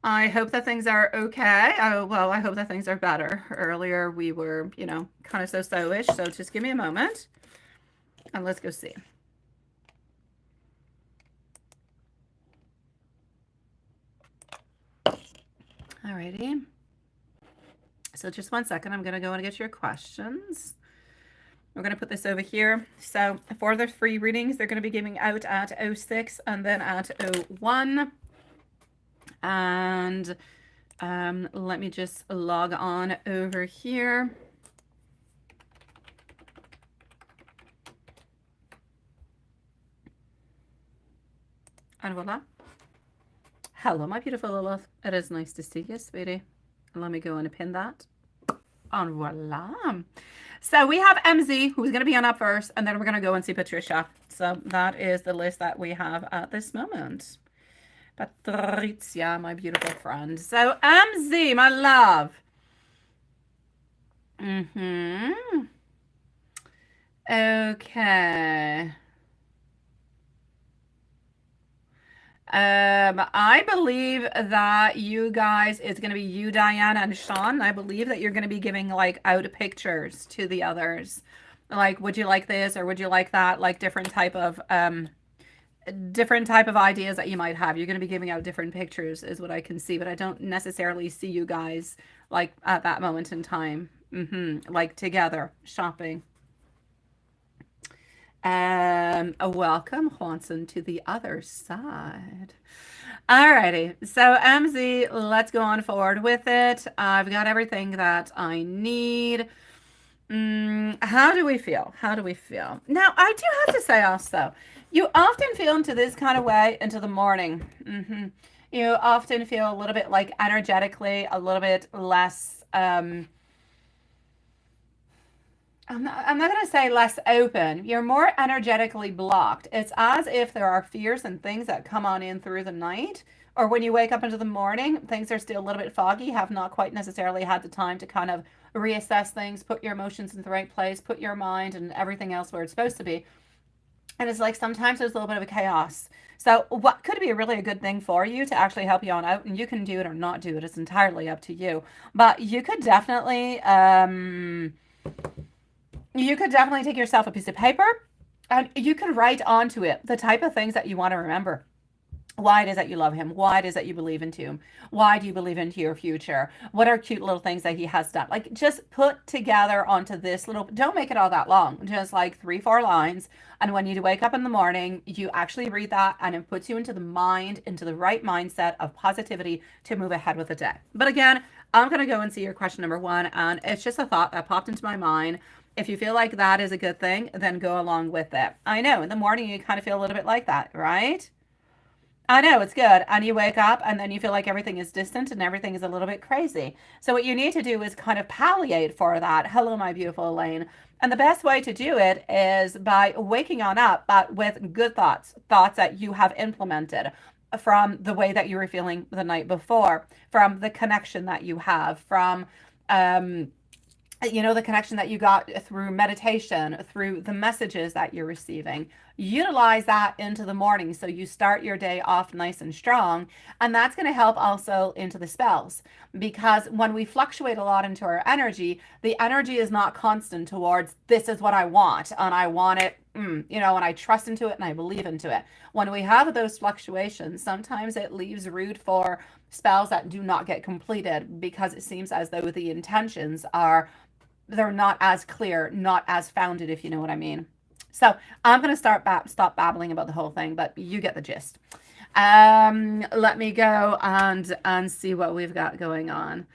I hope that things are okay. Oh, well, I hope that things are better. Earlier we were, kind of so-ish. So just give me a moment and let's go see. Alrighty. So just one second. I'm going to go and get your questions. We're going to put this over here. So for the free readings, they're going to be giving out at 06 and then at 01. And let me just log on over here. And voila. Hello, my beautiful Lilith. It is nice to see you, sweetie. Let me go and pin that. And voila. So we have MZ, who's going to be on up first, and then we're going to go and see Patricia. So that is the list that we have at this moment. Patricia, my beautiful friend. So MZ, my love. Okay. I believe that you guys, it's going to be you, Diana, and Sean. I believe that you're going to be giving like out pictures to the others. Like, would you like this or would you like that? Like different type of ideas that you might have. You're going to be giving out different pictures is what I can see, but I don't necessarily see you guys like at that moment in time. Like together shopping. Welcome, Juanson, to the other side. Alrighty, so MZ, let's go on forward with it. I've got everything that I need. How do we feel? How do we feel? Now, I do have to say also, you often feel into this kind of way into the morning. You often feel a little bit like energetically, a little bit less, I'm not going to say less open. You're more energetically blocked. It's as if there are fears and things that come on in through the night, or when you wake up into the morning, things are still a little bit foggy, have not quite necessarily had the time to kind of reassess things, put your emotions in the right place, put your mind and everything else where it's supposed to be. And it's like sometimes there's a little bit of a chaos. So what could be really a good thing for you to actually help you on out, and you can do it or not do it. It's entirely up to you. But you could definitely take yourself a piece of paper and you can write onto it the type of things that you want to remember. Why it is that you love him, why it is that you believe into him, why do you believe into your future, what are cute little things that he has done. Like just put together onto this little, don't make it all that long, just like 3-4 lines. And when you wake up in the morning, you actually read that and it puts you into the mind, into the right mindset of positivity to move ahead with the day. But again, I'm going to go and see your question number 1, and it's just a thought that popped into my mind. If you feel like that is a good thing, then go along with it. I know in the morning you kind of feel a little bit like that, right? I know it's good. And you wake up and then you feel like everything is distant and everything is a little bit crazy. So what you need to do is kind of palliate for that. Hello, my beautiful Elaine. And the best way to do it is by waking on up, but with good thoughts, thoughts that you have implemented from the way that you were feeling the night before, from the connection that you have, from the connection that you got through meditation, through the messages that you're receiving. Utilize that into the morning so you start your day off nice and strong. And that's going to help also into the spells, because when we fluctuate a lot into our energy, the energy is not constant towards this is what I want and I want it, and I trust into it and I believe into it. When we have those fluctuations, sometimes it leaves room for spells that do not get completed because it seems as though the intentions they're not as clear, not as founded, if you know what I mean. So I'm going to stop babbling about the whole thing, but you get the gist. Let me go and see what we've got going on.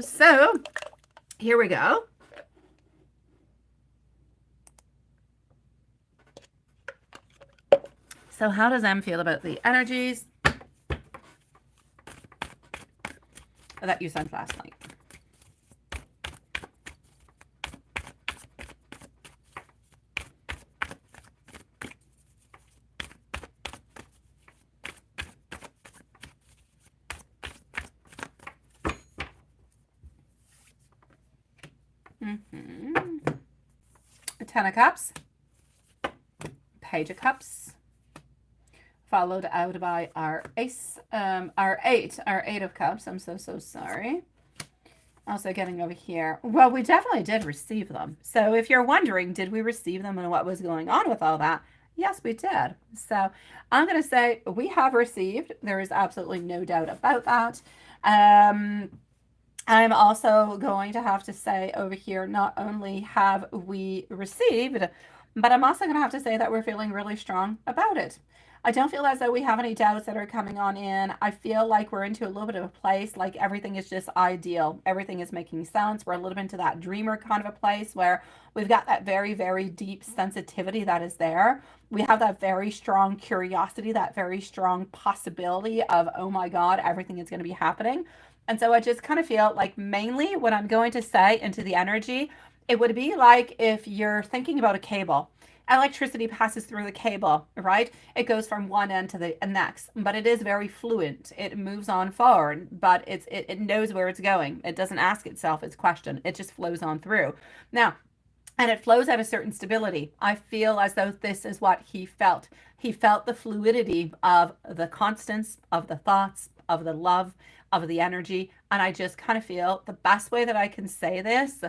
So here we go. So how does Em feel about the energies that you sent last night? Ten of Cups, Page of Cups, followed out by our ace, our eight of cups. I'm so sorry. Also getting over here. Well, we definitely did receive them. So if you're wondering, did we receive them and what was going on with all that? Yes, we did. So I'm going to say we have received. There is absolutely no doubt about that. I'm also going to have to say over here, not only have we received, but I'm also going to have to say that we're feeling really strong about it. I don't feel as though we have any doubts that are coming on in. I feel like we're into a little bit of a place, like everything is just ideal. Everything is making sense. We're a little bit into that dreamer kind of a place where we've got that very, very deep sensitivity that is there. We have that very strong curiosity, that very strong possibility of, oh my God, everything is going to be happening. And so I just kind of feel like mainly what I'm going to say into the energy, it would be like if you're thinking about a cable. Electricity passes through the cable, right? It goes from one end to the next, but it is very fluent. It moves on forward, but it knows where it's going. It doesn't ask itself its question. It just flows on through. Now, and it flows at a certain stability. I feel as though this is what he felt. He felt the fluidity of the constants, of the thoughts, of the love, of the energy. And I just kind of feel the best way that I can say this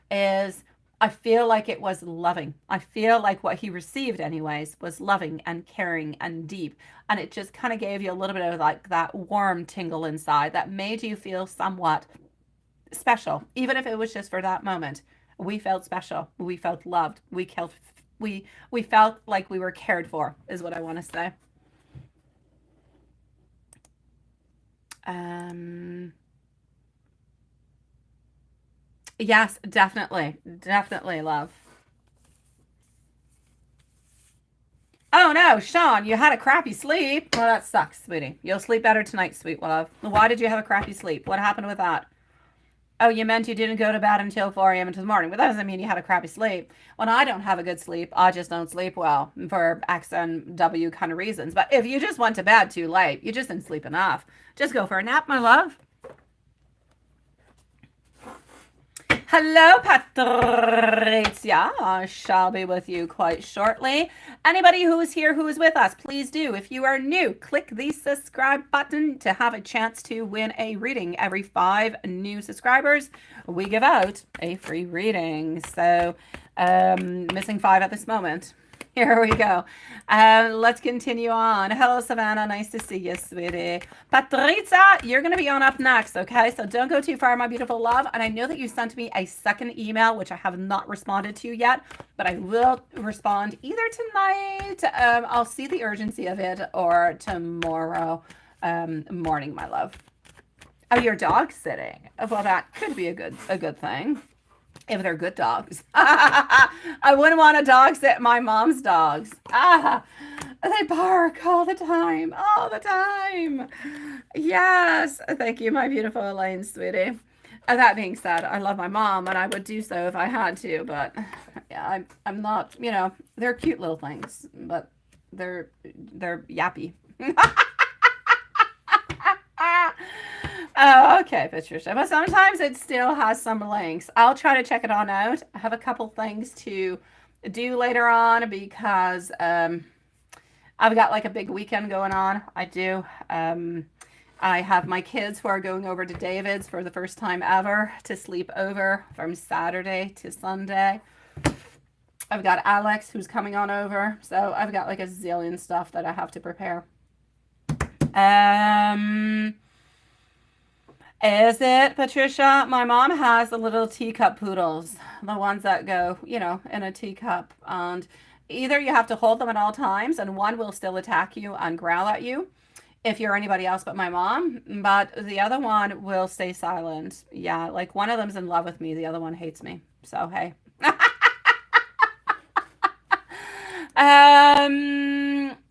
is I feel like it was loving. I feel like what he received anyways was loving and caring and deep. And it just kind of gave you a little bit of like that warm tingle inside that made you feel somewhat special, even if it was just for that moment. We felt special. We felt loved. We felt like we were cared for, is what I want to say. Yes, definitely. Definitely, love. Oh no, Sean, you had a crappy sleep. Well, that sucks, sweetie. You'll sleep better tonight, sweet love. Why did you have a crappy sleep? What happened with that? Oh, you meant you didn't go to bed until 4 a.m. into the morning. But that doesn't mean you had a crappy sleep. When I don't have a good sleep, I just don't sleep well for X and W kind of reasons. But if you just went to bed too late, you just didn't sleep enough. Just go for a nap, my love. Hello, Patricia. I shall be with you quite shortly. Anybody who is here who is with us, please do. If you are new, click the subscribe button to have a chance to win a reading. Every 5 new subscribers, we give out a free reading. So, missing 5 at this moment. Here we go. Let's continue on. Hello, Savannah. Nice to see you, sweetie. Patrizia, you're going to be on up next, okay? So don't go too far, my beautiful love. And I know that you sent me a second email, which I have not responded to yet, but I will respond either tonight. I'll see the urgency of it, or tomorrow morning, my love. Oh, you're dog sitting. Well, that could be a good thing. If they're good dogs. I wouldn't want to dog sit my mom's dogs. They bark all the time. All the time. Yes. Thank you, my beautiful Elaine, sweetie. That being said, I love my mom and I would do so if I had to, but yeah, I'm not, they're cute little things, but they're yappy. Oh, okay, Patricia. But sometimes it still has some links. I'll try to check it on out. I have a couple things to do later on because I've got like a big weekend going on. I do. I have my kids who are going over to David's for the first time ever to sleep over from Saturday to Sunday. I've got Alex who's coming on over. So I've got like a zillion stuff that I have to prepare. Is it, Patricia? My mom has the little teacup poodles, the ones that go, in a teacup. And either you have to hold them at all times, and one will still attack you and growl at you if you're anybody else but my mom. But the other one will stay silent. Yeah, like one of them's in love with me. The other one hates me. So, hey.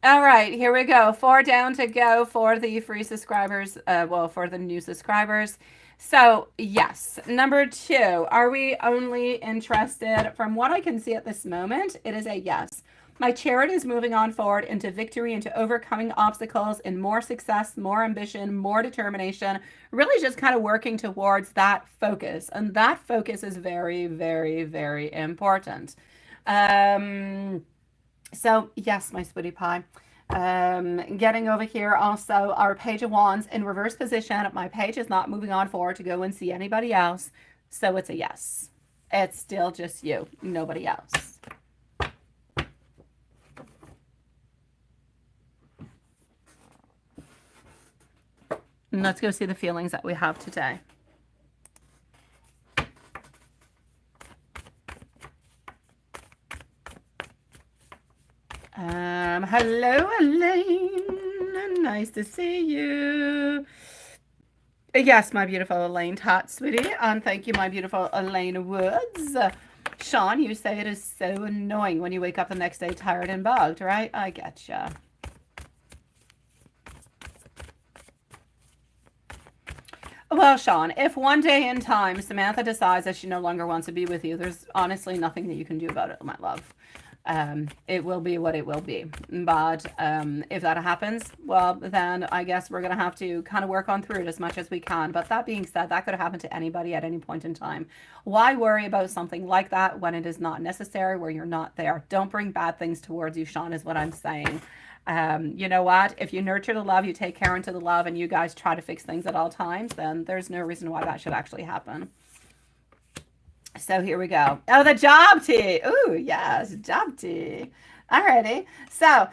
All right, here we go. 4 down to go for the free subscribers. For the new subscribers. So yes, number 2, are we only interested? From what I can see at this moment, it is a yes. My chariot is moving on forward into victory, into overcoming obstacles, and more success, more ambition, more determination, really just kind of working towards that focus. And that focus is very, very, very important. So yes, my sweetie pie. Getting over here also, our Page of Wands in reverse position. My page is not moving on forward to go and see anybody else. So it's a yes. It's still just you, nobody else. And let's go see the feelings that we have today. Hello, Elaine. Nice to see you. Yes, my beautiful Elaine Tot, sweetie. And thank you, my beautiful Elaine Woods. Sean, you say it is so annoying when you wake up the next day tired and bugged, right? I getcha. Well, Sean, if one day in time Samantha decides that she no longer wants to be with you, there's honestly nothing that you can do about it, my love. It will be what it will be. But if that happens, well, then I guess we're going to have to kind of work on through it as much as we can. But that being said, that could happen to anybody at any point in time. Why worry about something like that when it is not necessary, where you're not there? Don't bring bad things towards you, Sean, is what I'm saying. You know what? If you nurture the love, you take care into the love, and you guys try to fix things at all times, then there's no reason why that should actually happen. So here we go. Oh, the job tea. Ooh, yes, job tea. Alrighty. So,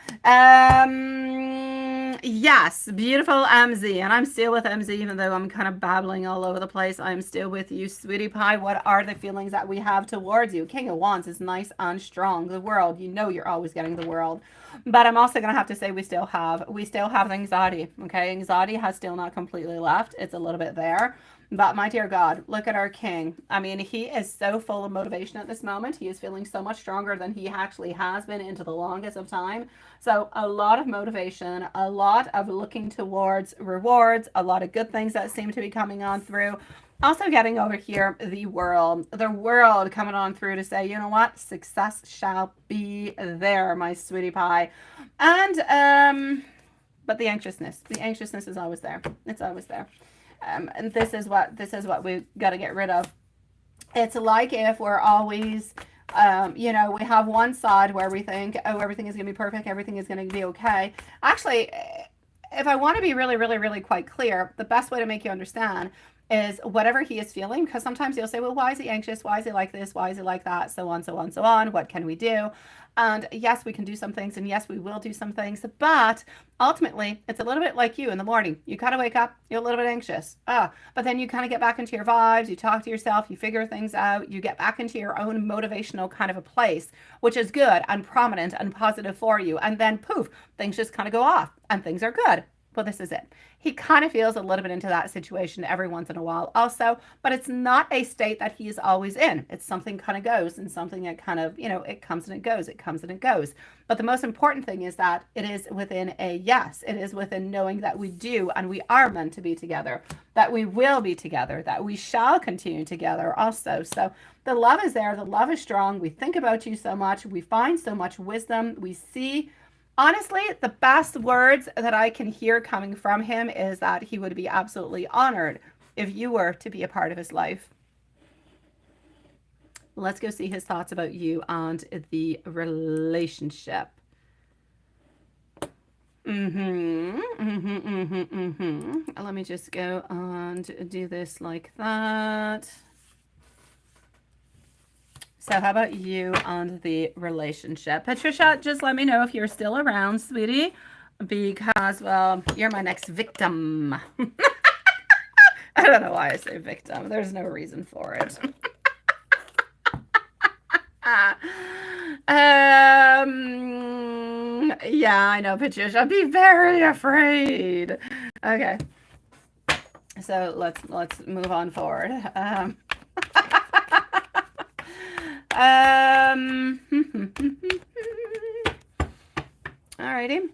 yes, beautiful MZ. And I'm still with MZ, even though I'm kind of babbling all over the place. I'm still with you, sweetie pie. What are the feelings that we have towards you? King of Wands is nice and strong. The world, you know you're always getting the world. But I'm also going to have to say we still have anxiety, okay? Anxiety has still not completely left. It's a little bit there. But my dear God, look at our king. I mean, he is so full of motivation at this moment. He is feeling so much stronger than he actually has been into the longest of time. So a lot of motivation, a lot of looking towards rewards, a lot of good things that seem to be coming on through. Also getting over here, the world coming on through to say, you know what, success shall be there, my sweetie pie. And, but the anxiousness is always there. It's always there. And this is what we got to get rid of. It's like if we're always, you know, we have one side where we think, oh, everything is going to be perfect, everything is going to be okay. Actually, if I want to be really, really, really quite clear, the best way to make you understand is whatever he is feeling, because sometimes you'll say, well, why is he anxious? Why is he like this? Why is he like that? So on, so on, so on. What can we do? And yes, we can do some things, and yes, we will do some things, but ultimately, it's a little bit like you in the morning. You kind of wake up, you're a little bit anxious. But then you kind of get back into your vibes, you talk to yourself, you figure things out, you get back into your own motivational kind of a place, which is good and prominent and positive for you. And then poof, things just kind of go off and things are good. Well, this is it. He kind of feels a little bit into that situation every once in a while also, but it's not a state that he's always in. It's something kind of goes and something that kind of, you know, it comes and it goes, it comes and it goes. But the most important thing is that it is within a yes. It is within knowing that we do and we are meant to be together, that we will be together, that we shall continue together also. So the love is there. The love is strong. We think about you so much. We find so much wisdom. We see. Honestly, the best words that I can hear coming from him is that he would be absolutely honored if you were to be a part of his life. Let's go see his thoughts about you and the relationship. Let me just go and do this like that. So how about you and the relationship? Patricia, just let me know if you're still around, sweetie, because, well, you're my next victim. I don't know why I say victim. There's no reason for it. Yeah, I know, Patricia. I'd be very afraid. Okay. So let's move on forward. Alrighty.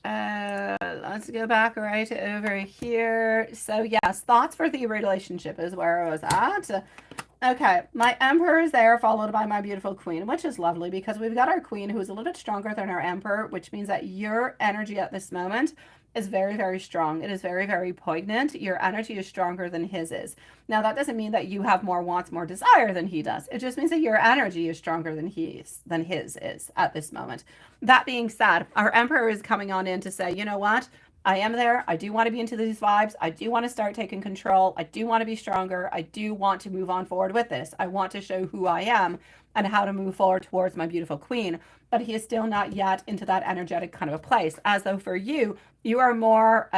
Let's go back right over here. So yes, thoughts for the relationship is where I was at. Okay, my emperor is there, followed by my beautiful queen, which is lovely because we've got our queen who's a little bit stronger than our emperor, which means that your energy at this moment is very, very strong. It is very, very poignant. Your energy is stronger than his is. Now, that doesn't mean that you have more wants, more desire than he does. It just means that your energy is stronger than his is at this moment. That being said, our Emperor is coming on in to say, you know what? I am there. I do want to be into these vibes. I do want to start taking control. I do want to be stronger. I do want to move on forward with this. I want to show who I am and how to move forward towards my beautiful queen. But he is still not yet into that energetic kind of a place. As though for you, you are more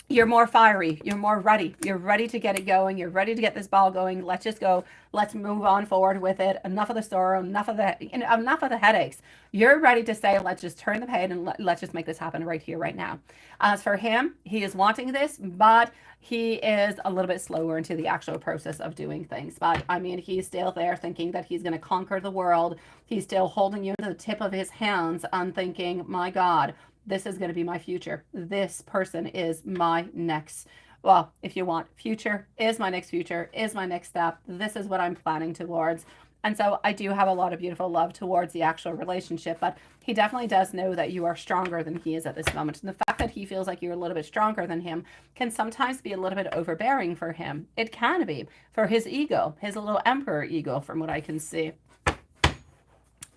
you're more fiery, you're more ready, you're ready to get it going, you're ready to get this ball going. Let's just go, let's move on forward with it. Enough of the sorrow, enough of the headaches. You're ready to say, let's just turn the page and let's just make this happen right here, right now. As for him, he is wanting this, but he is a little bit slower into the actual process of doing things. But I mean, he's still there thinking that he's going to conquer the world. He's still holding you to the tip of his hands and thinking, my God, this is going to be my future. This person is my next, well, if you want, future is my next future, is my next step. This is what I'm planning towards. And so I do have a lot of beautiful love towards the actual relationship, but he definitely does know that you are stronger than he is at this moment. And the fact that he feels like you're a little bit stronger than him can sometimes be a little bit overbearing for him. It can be for his ego, his little emperor ego, from what I can see.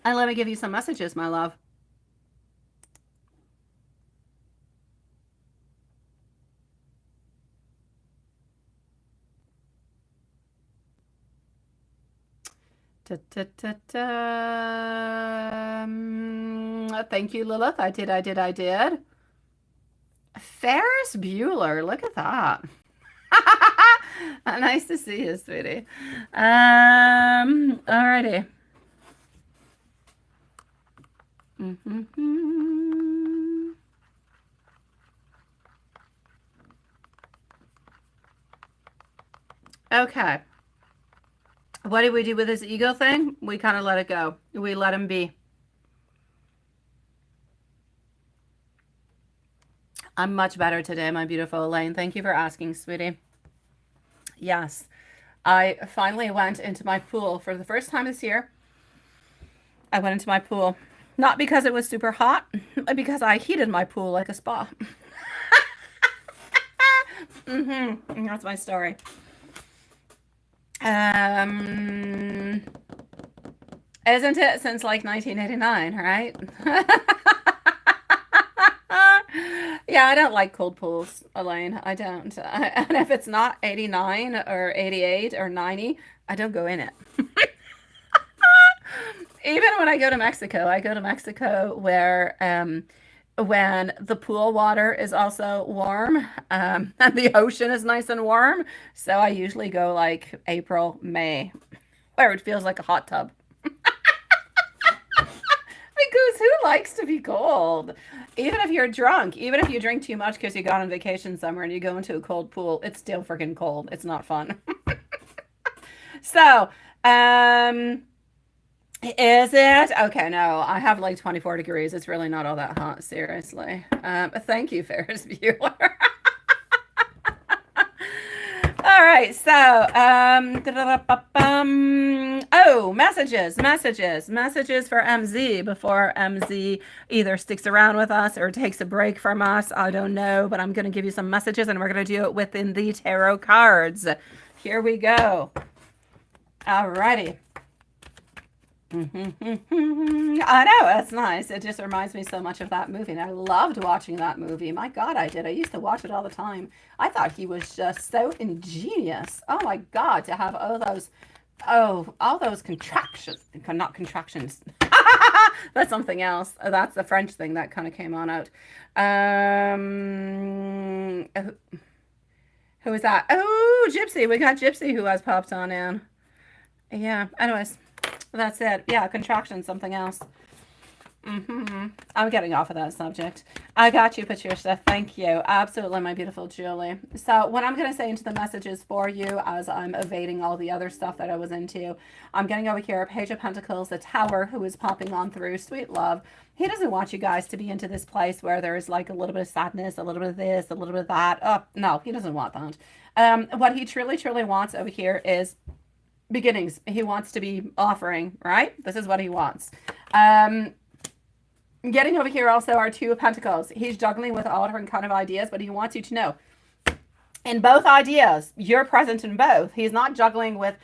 And let me give you some messages, my love. Thank you, Lilith. I did. Ferris Bueller. Look at that. Nice to see you, sweetie. Alrighty. Okay. What did we do with this ego thing? We kind of let it go. We let him be. I'm much better today, my beautiful Elaine. Thank you for asking, sweetie. Yes, I finally went into my pool for the first time this year. I went into my pool, not because it was super hot, but because I heated my pool like a spa. That's my story. Isn't it since like 1989, right? Yeah, I don't like cold pools, Elaine. I don't. And if it's not 89 or 88 or 90, I don't go in it. Even when I go to Mexico where when the pool water is also warm, and the ocean is nice and warm. So I usually go like April, May, where it feels like a hot tub. Because who likes to be cold? Even if you're drunk, even if you drink too much because you got on vacation somewhere and you go into a cold pool, it's still freaking cold. It's not fun. So, is it? Okay, no, I have like 24 degrees. It's really not all that hot, seriously. Thank you, Ferris Bueller. All right, so, oh, messages for MZ before MZ either sticks around with us or takes a break from us. I don't know, but I'm going to give you some messages and we're going to do it within the tarot cards. Here we go. All righty. I know, that's nice. It just reminds me so much of that movie, and I loved watching that movie. My God, I did. I used to watch it all the time. I thought he was just so ingenious. Oh my God, to have all those contractions, not contractions. That's something else. That's the French thing that kind of came on out. Who is that? Oh, Gypsy. We got Gypsy who has popped on in. Yeah, anyways. That's it. Yeah, contraction, something else. I'm getting off of that subject. I got you, Patricia. Thank you. Absolutely, my beautiful Julie. So what I'm going to say into the messages for you as I'm evading all the other stuff that I was into, I'm getting over here, Page of Pentacles, the Tower, who is popping on through, sweet love. He doesn't want you guys to be into this place where there's like a little bit of sadness, a little bit of this, a little bit of that. Oh, no, he doesn't want that. What he truly, truly wants over here is beginnings. He wants to be offering, right? This is what he wants. Getting over here also are Two of Pentacles. He's juggling with all different kind of ideas, but he wants you to know in both ideas, you're present in both. He's not juggling with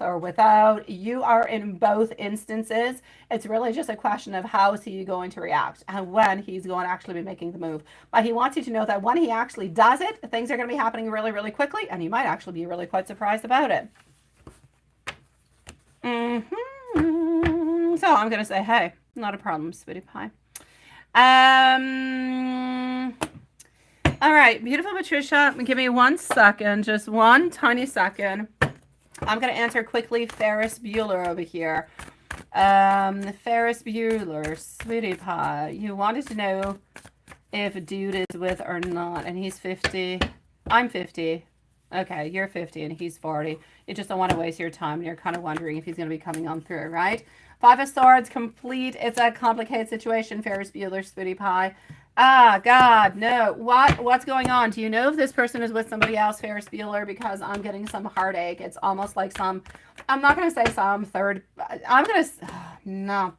or without. You are in both instances. It's really just a question of how is he going to react and when he's going to actually be making the move. But he wants you to know that when he actually does it, things are going to be happening really, really quickly, and you might actually be really quite surprised about it. So I'm going to say, hey, not a problem, sweetie pie. All right, beautiful Patricia, give me 1 second, just one tiny second. I'm going to answer quickly Ferris Bueller over here. Ferris Bueller, sweetie pie, you wanted to know if dude is with or not, and he's 50. I'm 50. Okay, you're 50 and he's 40. You just don't want to waste your time, and you're kind of wondering if he's going to be coming on through, right? 5 of Swords, complete. It's a complicated situation, Ferris Bueller, sweetie pie. Ah, God, no. What's going on? Do you know if this person is with somebody else, Ferris Bueller? Because I'm getting some heartache. It's almost like some, I'm not going to say some third, I'm going to, no.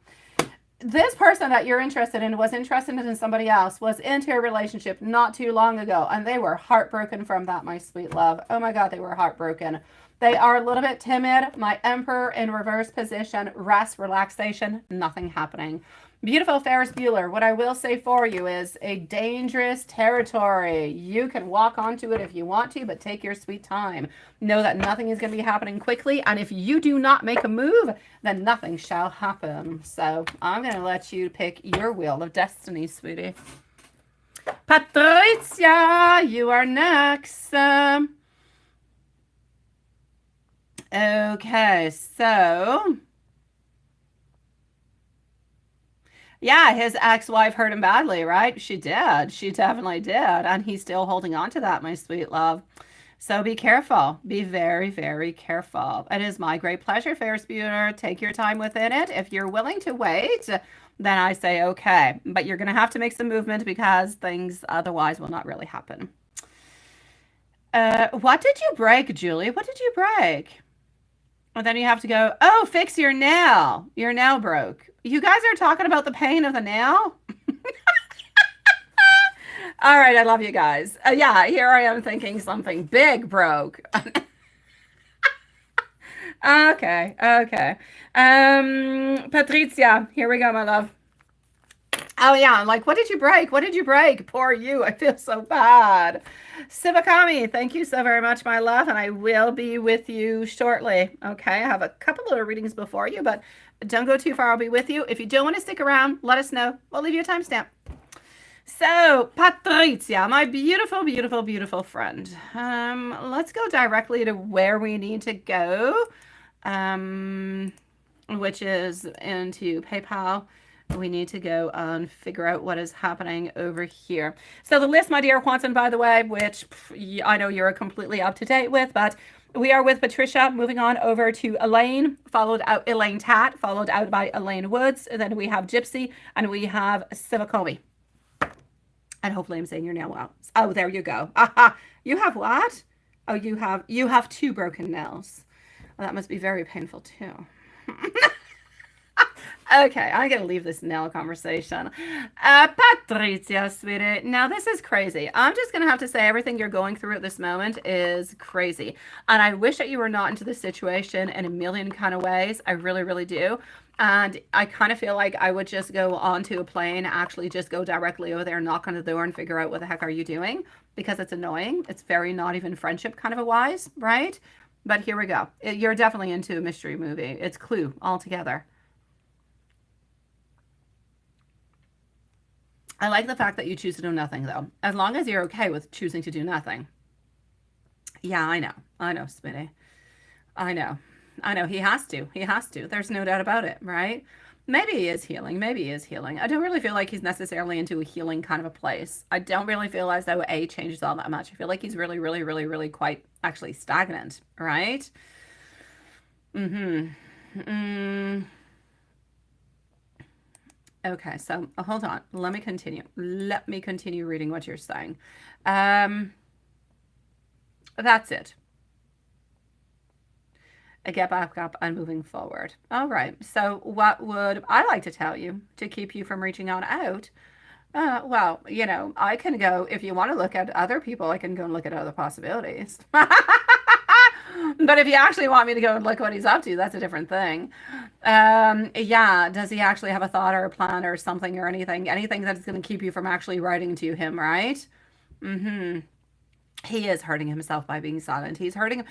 This person that you're interested in was interested in somebody else, was into a relationship not too long ago, and they were heartbroken from that, my sweet love. Oh my God, they were heartbroken. They are a little bit timid. My Emperor in reverse position, rest, relaxation, nothing happening. Beautiful Ferris Bueller, what I will say for you is a dangerous territory. You can walk onto it if you want to, but take your sweet time. Know that nothing is going to be happening quickly, and if you do not make a move, then nothing shall happen. So I'm going to let you pick your wheel of destiny, sweetie. Patricia, you are next. Okay, so yeah, his ex-wife hurt him badly, right? She did. She definitely did. And he's still holding on to that, my sweet love. So be careful. Be very, very careful. It is my great pleasure, Ferris Bueller. Take your time within it. If you're willing to wait, then I say okay. But you're going to have to make some movement because things otherwise will not really happen. What did you break, Julie? What did you break? And then you have to go, oh, fix your nail. Your nail broke. You guys are talking about the pain of the nail? All right, I love you guys. Yeah, here I am thinking something big broke. Okay. Patricia, here we go, my love. Oh, yeah, I'm like, what did you break? What did you break? Poor you. I feel so bad. Sivakami, thank you so very much, my love, and I will be with you shortly. Okay, I have a couple of readings before you, but don't go too far. I'll be with you. If you don't want to stick around, let us know. We'll leave you a timestamp. So, Patricia, my beautiful, beautiful, beautiful friend. Let's go directly to where we need to go, which is into PayPal. We need to go and figure out what is happening over here. So the list, my dear Juanson, by the way, which I know you're completely up to date with, but we are with Patricia, moving on over to Elaine, Elaine Tat, followed out by Elaine Woods. And then we have Gypsy, and we have Sivakomi. And hopefully I'm saying your name well. Oh, there you go. Aha. You have what? Oh, you have 2 broken nails. Well, that must be very painful too. Okay, I'm going to leave this nail conversation. Patricia, sweetie. Now, this is crazy. I'm just going to have to say everything you're going through at this moment is crazy. And I wish that you were not into this situation in a million kind of ways. I really, really do. And I kind of feel like I would just go onto a plane, actually just go directly over there, knock on the door and figure out what the heck are you doing? Because it's annoying. It's very not even friendship kind of a wise, right? But here we go. You're definitely into a mystery movie. It's Clue altogether. I like the fact that you choose to do nothing, though. As long as you're okay with choosing to do nothing. Yeah, I know, Smitty. I know. He has to. There's no doubt about it, right? Maybe he is healing. I don't really feel like he's necessarily into a healing kind of a place. I don't really feel as though A changes all that much. I feel like he's really, really, really, really quite actually stagnant, right? Okay, so hold on. Let me continue. Let me continue reading what you're saying. That's it. get back up and moving forward. All right. So what would I like to tell you to keep you from reaching on out? Well, I can go, if you want to look at other people, I can go and look at other possibilities. But if you actually want me to go and look what he's up to, that's a different thing. Yeah, does he actually have a thought or a plan or something or anything that's going to keep you from actually writing to him, right? Mm-hmm. He is hurting himself by being silent. He's hurting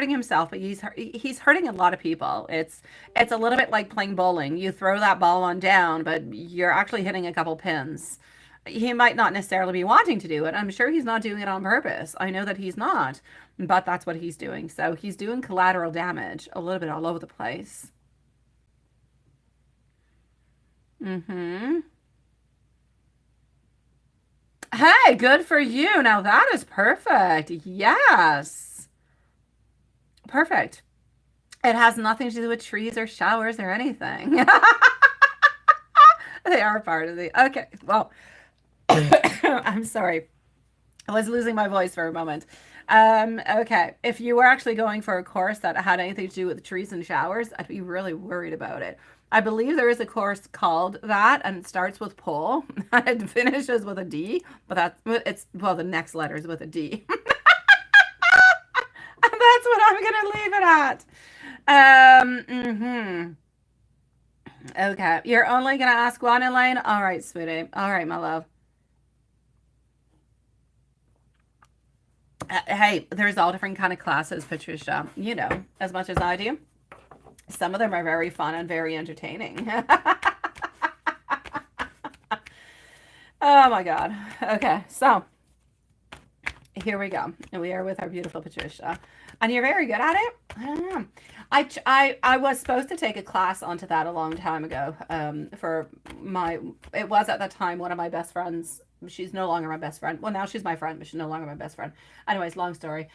himself, but he's hurting a lot of people. It's a little bit like playing bowling. You throw that ball on down, but you're actually hitting a couple pins. He might not necessarily be wanting to do it. I'm sure he's not doing it on purpose. I know that he's not, but that's what he's doing. So he's doing collateral damage a little bit all over the place. Mm-hmm. Hey, good for you. Now that is perfect. Yes. Perfect. It has nothing to do with trees or showers or anything. They are part of the. Okay. Well, I'm sorry. I was losing my voice for a moment. Okay. If you were actually going for a course that had anything to do with trees and showers, I'd be really worried about it. I believe there is a course called that, and it starts with pole, and it finishes with a D, but well, the next letter is with a D. And that's what I'm gonna leave it at. Okay. You're only gonna ask one, Elaine? All right, sweetie. All right, my love. Hey, there's all different kind of classes, Patricia. As much as I do. Some of them are very fun and very entertaining. Oh my God. Okay, so here we go. And we are with our beautiful Patricia. And you're very good at it. I don't know. I was supposed to take a class onto that a long time ago. It was at that time one of my best friends. She's no longer my best friend. Well, now she's my friend, but she's no longer my best friend. Anyways, long story.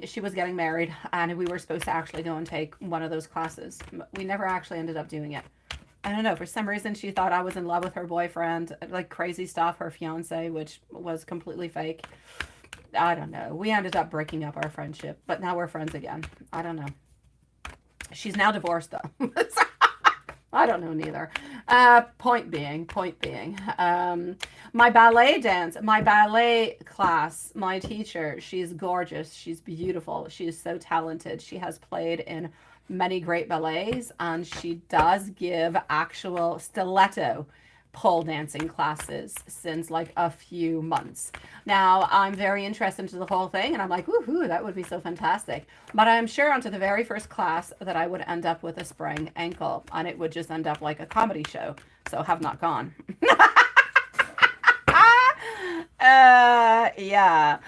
She was getting married, and we were supposed to actually go and take one of those classes. But we never actually ended up doing it. I don't know. For some reason, she thought I was in love with her boyfriend, like crazy stuff, her fiance, which was completely fake. I don't know. We ended up breaking up our friendship, but now we're friends again. I don't know. She's now divorced, though. I don't know neither. Point being, my ballet class, my teacher, she's gorgeous. She's beautiful. She is so talented. She has played in many great ballets, and she does give actual stiletto pole dancing classes since like a few months. Now, I'm very interested into the whole thing, and I'm like, woohoo, that would be so fantastic. But I'm sure onto the very first class that I would end up with a sprained ankle, and it would just end up like a comedy show. So have not gone. Yeah.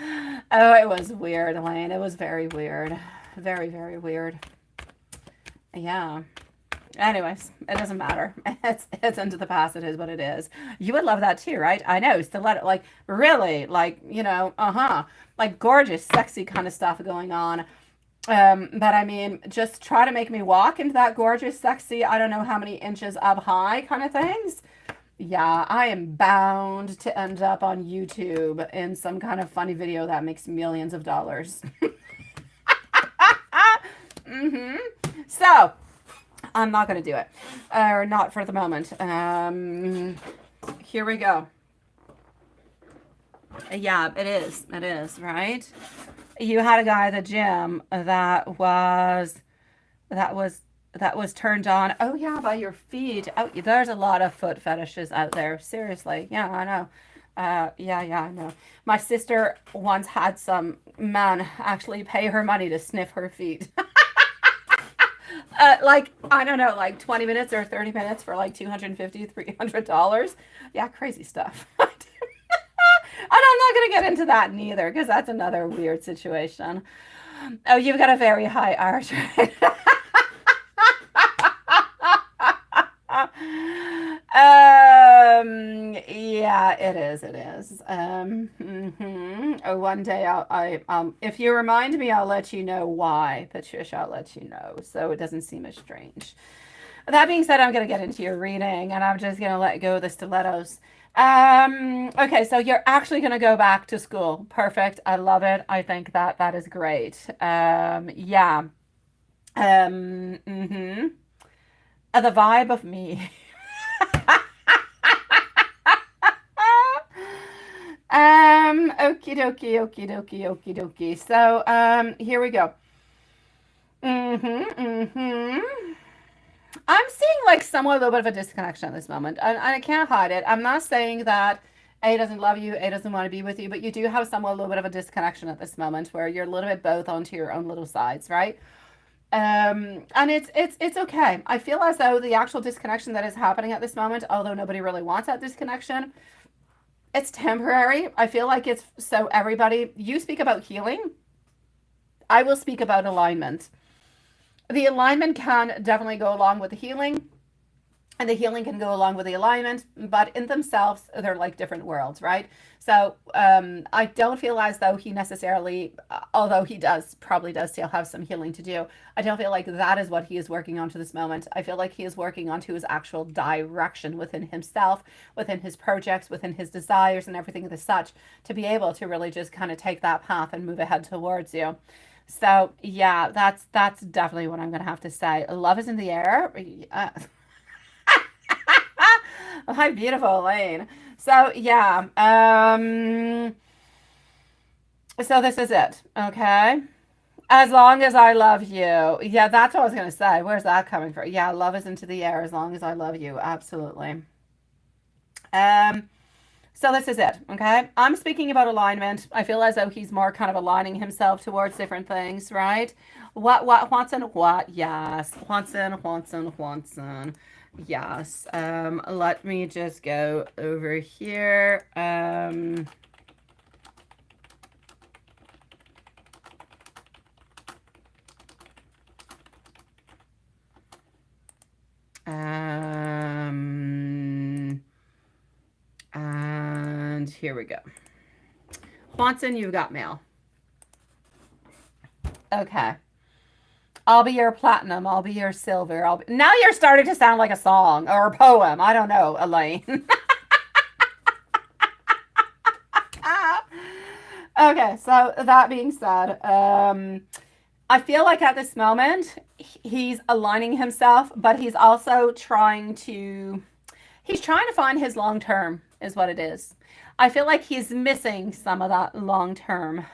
Oh, it was weird, Elaine. It was very weird. Very, very weird. Yeah. Anyways, it doesn't matter. It's into the past. It is what it is. You would love that too, right? I know. Stiletto, like really, like like gorgeous, sexy kind of stuff going on. But I mean, just try to make me walk into that gorgeous, sexy, I don't know how many inches up high kind of things. Yeah, I am bound to end up on YouTube in some kind of funny video that makes millions of dollars. Mm-hmm. So. I'm not going to do it, or not for the moment. Here we go. Yeah, it is, right? You had a guy at the gym that was turned on. Oh yeah, by your feet. Oh, there's a lot of foot fetishes out there. Seriously. Yeah, I know. Yeah, I know. My sister once had some man actually pay her money to sniff her feet. Like, I don't know, like 20 minutes or 30 minutes for like $250, $300. Yeah, crazy stuff. And I'm not going to get into that neither, because that's another weird situation. Oh, you've got a very high arch rate. Yeah, it is. One day if you remind me, I'll let you know why, Patricia. I'll let you know, so it doesn't seem as strange. That being said, I'm going to get into your reading, and I'm just going to let go of the stilettos. Okay, so you're actually going to go back to school. Perfect. I love it. I think that is great. Yeah. Mm-hmm. The vibe of me. Okie dokie, okie dokie, okie dokie. So, here we go. Mm-hmm, mm-hmm. I'm seeing like somewhat a little bit of a disconnection at this moment, and I can't hide it. I'm not saying that A doesn't love you, A doesn't want to be with you, but you do have somewhat a little bit of a disconnection at this moment where you're a little bit both onto your own little sides, right? And it's okay. I feel as though the actual disconnection that is happening at this moment, although nobody really wants that disconnection, it's temporary. I feel like it's so everybody, you speak about healing, I will speak about alignment. The alignment can definitely go along with the healing, and the healing can go along with the alignment, but in themselves they're like different worlds, right? So I don't feel as though he necessarily, although he probably does still have some healing to do, I don't feel like that is what he is working on to this moment. I feel like he is working on to his actual direction within himself, within his projects, within his desires and everything as such, to be able to really just kind of take that path and move ahead towards you. So yeah, that's definitely what I'm gonna have to say. Love is in the air. Hi, beautiful Elaine. So yeah, so this is it, okay? As long as I love you. Yeah, that's what I was gonna say. Where's that coming from? Yeah, love is into the air as long as I love you. Absolutely. Um, so this is it, okay? I'm speaking about alignment. I feel as though he's more kind of aligning himself towards different things, right? What, Watson, what? Yes. Watson. Yes. Let me just go over here. And here we go. Watson, you've got mail. Okay. I'll be your platinum. I'll be your silver. Now you're starting to sound like a song or a poem. I don't know, Elaine. Okay, so that being said, I feel like at this moment he's aligning himself, but he's trying to find his long term is what it is. I feel like he's missing some of that long term.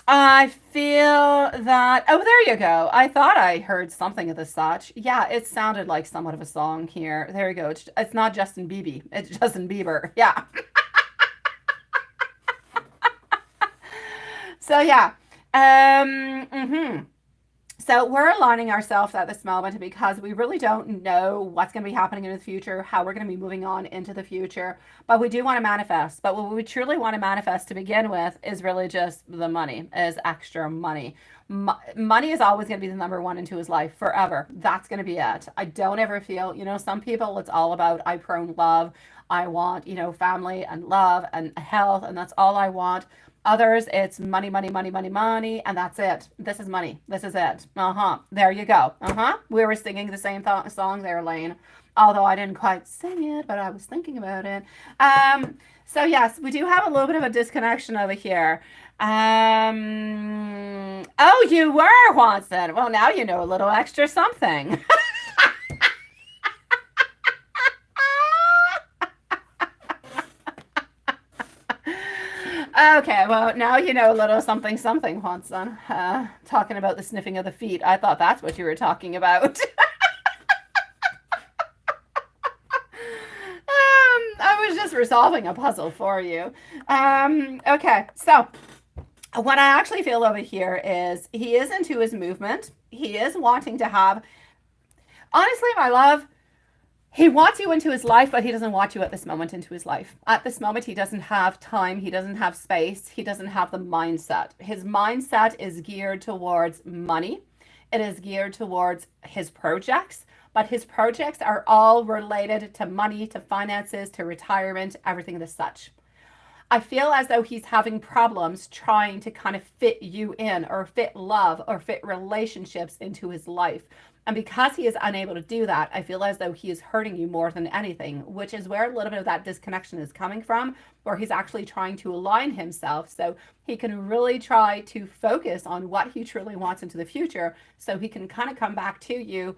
I feel that, oh, there you go. I thought I heard something of the such. Yeah, it sounded like somewhat of a song here. There you go. It's not Justin Bieber. It's Justin Bieber. Yeah. So yeah. Mm-hmm. So we're aligning ourselves at this moment because we really don't know what's going to be happening in the future, how we're going to be moving on into the future. But we do want to manifest. But what we truly want to manifest to begin with is really just the money, is extra money. Money is always going to be the number one into his life forever. That's going to be it. I don't ever feel, some people it's all about I prone love. I want, family and love and health, and that's all I want. Others, it's money, money, money, money, money, and that's it. This is money. This is it. There you go. We were singing the same song there, Lane. Although I didn't quite sing it, but I was thinking about it. So yes, we do have a little bit of a disconnection over here. Oh, you were, Watson. Well, now you know a little extra something. Okay, well, now you know a little something, Watson. Talking about the sniffing of the feet. I thought that's what you were talking about. I was just resolving a puzzle for you. Okay, so what I actually feel over here is he is into his movement. He is wanting to have, honestly, my love, he wants you into his life, but he doesn't want you at this moment into his life. At this moment, he doesn't have time. He doesn't have space. He doesn't have the mindset. His mindset is geared towards money. It is geared towards his projects, but his projects are all related to money, to finances, to retirement, everything as such. I feel as though he's having problems trying to kind of fit you in or fit love or fit relationships into his life. And because he is unable to do that, I feel as though he is hurting you more than anything, which is where a little bit of that disconnection is coming from, where he's actually trying to align himself so he can really try to focus on what he truly wants into the future, so he can kind of come back to you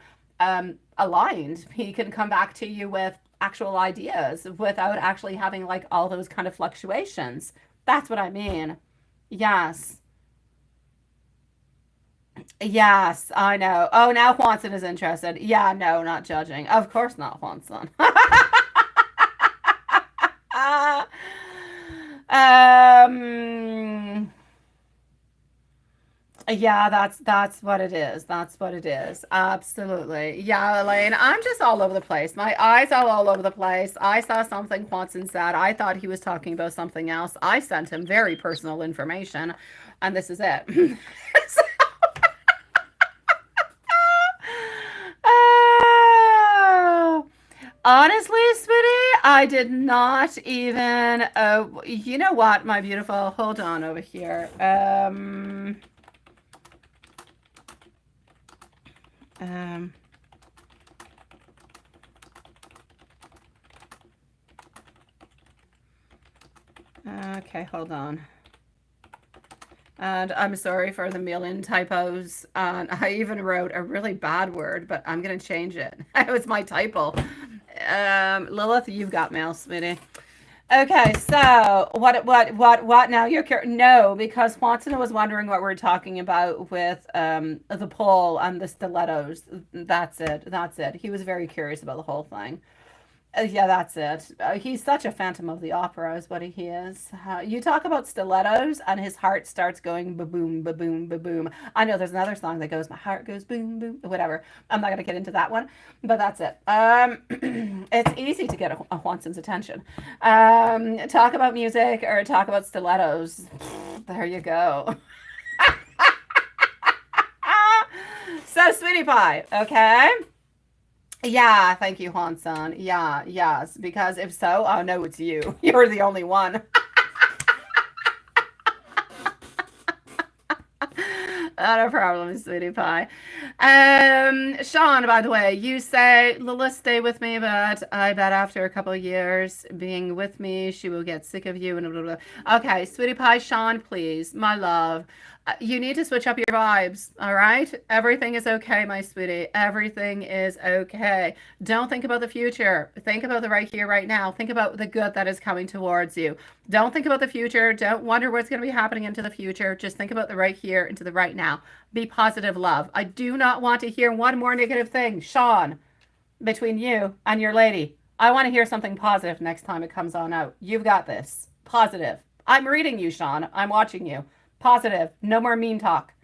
aligned. He can come back to you with actual ideas without actually having like all those kind of fluctuations. That's what I mean. Yes. Yes, I know. Oh, now Juanson is interested. Yeah, no, not judging. Of course not, Juanson. um, yeah, that's what it is. That's what it is. Absolutely. Yeah, Elaine, I'm just all over the place. My eyes are all over the place. I saw something Juanson said. I thought he was talking about something else. I sent him very personal information, and this is it. Oh, honestly, sweetie, I did not even. You know what, my beautiful? Hold on over here. Um, okay, hold on. And I'm sorry for the million typos. And I even wrote a really bad word, but I'm going to change it. It was my typo. Lilith, you've got mail, sweetie. Okay, so what now? No, because Watson was wondering what we're talking about with the pole and the stilettos. That's it. That's it. He was very curious about the whole thing. Yeah, that's it. He's such a Phantom of the Opera, is what he is. You talk about stilettos, and his heart starts going ba-boom, ba-boom, ba-boom. I know there's another song that goes, my heart goes boom, boom, whatever. I'm not going to get into that one, but that's it. It's easy to get a Watson's attention. Talk about music or talk about stilettos. There you go. So, sweetie pie, okay? Yeah, thank you, Juan-san. Yeah, yes, because if so, oh no, it's you. You're the only one. Not a problem, sweetie pie. Sean, by the way, you say, Lilith, stay with me, but I bet after a couple of years being with me, she will get sick of you and blah, blah, blah. Okay, sweetie pie, Sean, please, my love. You need to switch up your vibes, all right? Everything is okay, my sweetie. Everything is okay. Don't think about the future. Think about the right here, right now. Think about the good that is coming towards you. Don't think about the future. Don't wonder what's going to be happening into the future. Just think about the right here into the right now. Be positive, love. I do not want to hear one more negative thing, Sean, between you and your lady. I want to hear something positive next time it comes on out. You've got this. Positive. I'm reading you, Sean. I'm watching you. Positive. No more mean talk.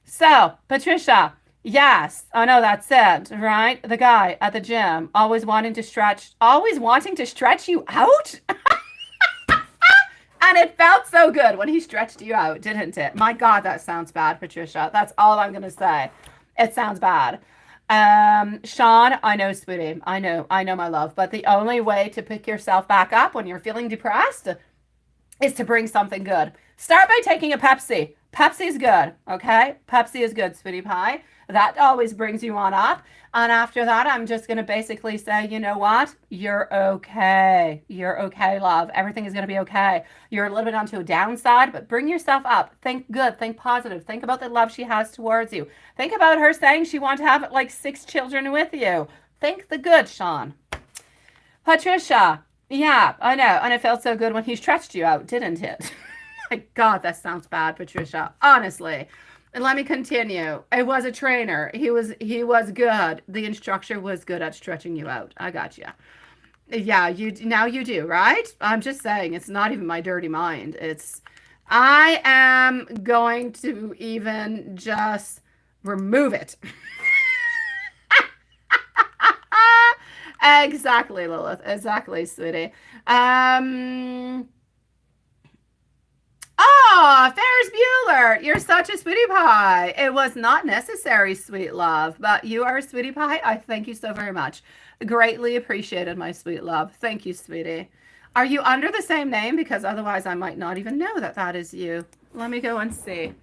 So, Patricia, yes. Oh, no, that's it, right? The guy at the gym, always wanting to stretch you out? And it felt so good when he stretched you out, didn't it? My God, that sounds bad, Patricia. That's all I'm going to say. It sounds bad. Sean, I know, sweetie. I know, my love. But the only way to pick yourself back up when you're feeling depressed is to bring something good. Start by taking a Pepsi. Pepsi's good, okay? Pepsi is good, sweetie pie. That always brings you on up. And after that, I'm just going to basically say, you know what? You're okay. You're okay, love. Everything is going to be okay. You're a little bit onto a downside, but bring yourself up. Think good. Think positive. Think about the love she has towards you. Think about her saying she wants to have like 6 children with you. Think the good, Sean. Patricia. Yeah, I know. And it felt so good when he stretched you out, didn't it? My God, that sounds bad, Patricia. Honestly. And let me continue. It was a trainer. He was good. The instructor was good at stretching you out. I got you. Yeah, now you do, right? I'm just saying, it's not even my dirty mind. I am going to even just remove it. Exactly, Lilith. Exactly, sweetie. Oh, Ferris Bueller, you're such a sweetie pie. It was not necessary, sweet love, but you are a sweetie pie. I thank you so very much. Greatly appreciated, my sweet love. Thank you, sweetie. Are you under the same name? Because otherwise I might not even know that that is you. Let me go and see.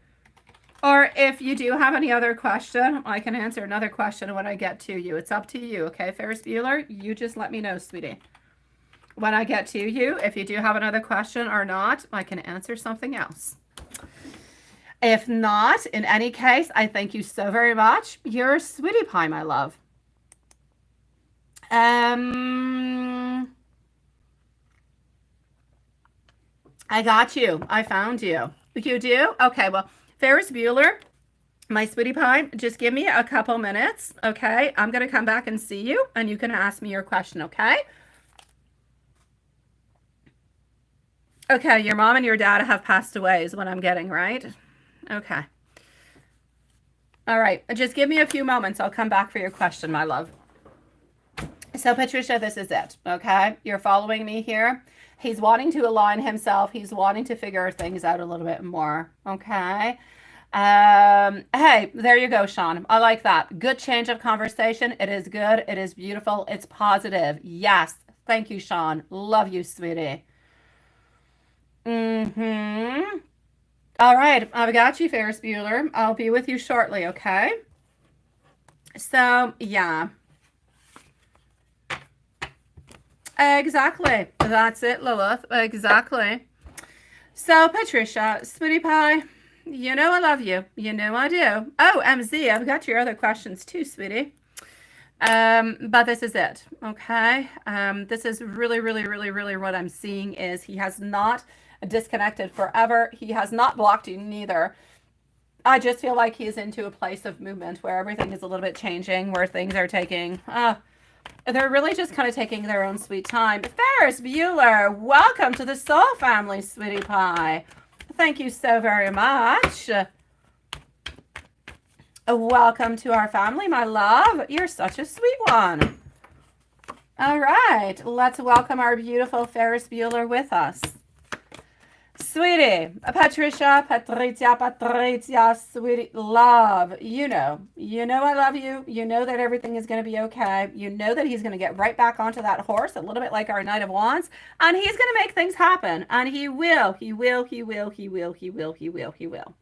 Or if you do have any other question, I can answer another question when I get to you. It's up to you, okay, Ferris Bueller? You just let me know, sweetie. When I get to you, if you do have another question or not, I can answer something else. If not, in any case, I thank you so very much. You're a sweetie pie, my love. I got you. I found you. You do? Okay, well, Ferris Bueller, my sweetie pie, just give me a couple minutes, okay? I'm going to come back and see you, and you can ask me your question, okay? Okay, your mom and your dad have passed away is what I'm getting, right? Okay. All right, just give me a few moments. I'll come back for your question, my love. So, Patricia, this is it, okay? You're following me here. He's wanting to align himself. He's wanting to figure things out a little bit more, okay? Hey, there you go, Sean. I like that. Good change of conversation. It is good. It is beautiful. It's positive. Yes. Thank you, Sean. Love you, sweetie. Mm-hmm. All right. I've got you, Ferris Bueller. I'll be with you shortly, okay? So, yeah. Exactly. That's it, Lilith. Exactly. So, Patricia, sweetie pie, you know I love you. You know I do. Oh, MZ, I've got your other questions too, sweetie. But this is it, okay? This is really, really, really, really what I'm seeing is he has not disconnected forever. He has not blocked you neither. I just feel like he's into a place of movement where everything is a little bit changing, where things are taking... they're really just kind of taking their own sweet time. Ferris Bueller, welcome to the Soul Family, sweetie pie. Thank you so very much. Welcome to our family, my love. You're such a sweet one. All right, let's welcome our beautiful Ferris Bueller with us. Sweetie, Patricia, sweetie, love, you know I love you. You know that everything is going to be okay. You know that he's going to get right back onto that horse, a little bit like our Knight of Wands, and he's going to make things happen, and he will,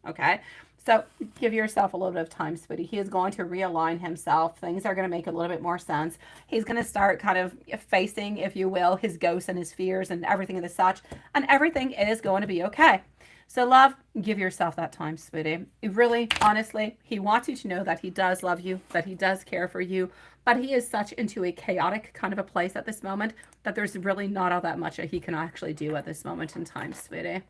okay? So give yourself a little bit of time, sweetie. He is going to realign himself. Things are going to make a little bit more sense. He's going to start kind of facing, if you will, his ghosts and his fears and everything of the such. And everything is going to be okay. So love, give yourself that time, sweetie. Really, honestly, he wants you to know that he does love you, that he does care for you. But he is such into a chaotic kind of a place at this moment that there's really not all that much that he can actually do at this moment in time, sweetie.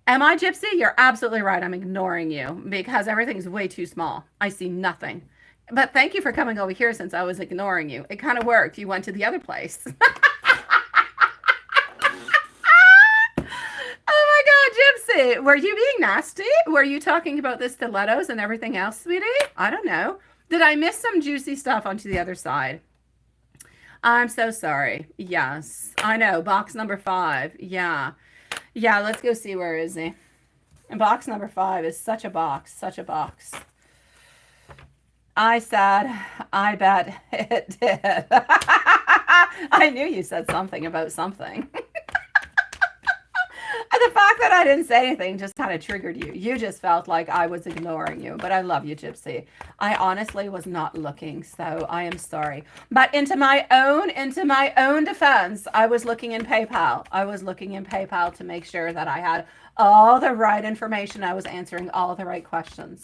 Am I Gypsy? You're absolutely right. I'm ignoring you because everything's way too small. I see nothing. But thank you for coming over here since I was ignoring you. It kind of worked. You went to the other place. Oh my God, Gypsy. Were you being nasty? Were you talking about the stilettos and everything else, sweetie? I don't know. Did I miss some juicy stuff onto the other side? I'm so sorry. Yes, I know. Box number 5. Yeah. Yeah, let's go see where is he. And box number 5 is such a box, such a box. I said, I bet it did. I knew you said something about something. The fact that I didn't say anything just kind of triggered you. You just felt like I was ignoring you, but I love you, Gypsy. I honestly was not looking, so I am sorry. But into my own defense, I was looking in PayPal. I was looking in PayPal to make sure that I had all the right information. I was answering all the right questions.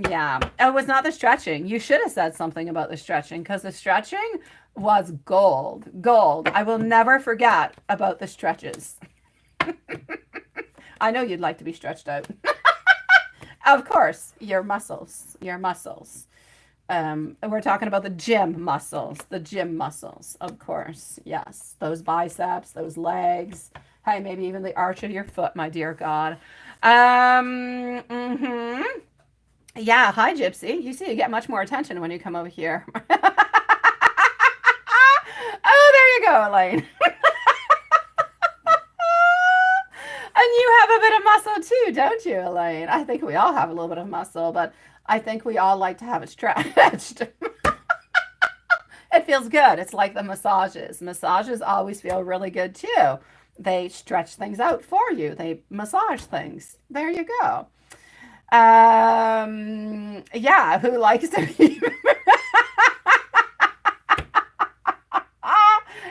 Yeah, it was not the stretching. You should have said something about the stretching because the stretching was gold. Gold. I will never forget about the stretches. I know you'd like to be stretched out. Of course, your muscles, we're talking about the gym muscles, of course. Yes, those biceps, those legs. Hey, maybe even the arch of your foot, my dear God. Yeah, hi, Gypsy. You see, you get much more attention when you come over here. Oh, there you go, Elaine. And you have a bit of muscle too, don't you, Elaine? I think we all have a little bit of muscle, but I think we all like to have it stretched. It feels good. It's like the massages. Massages always feel really good too. They stretch things out for you. They massage things. There you go. Yeah, who likes to be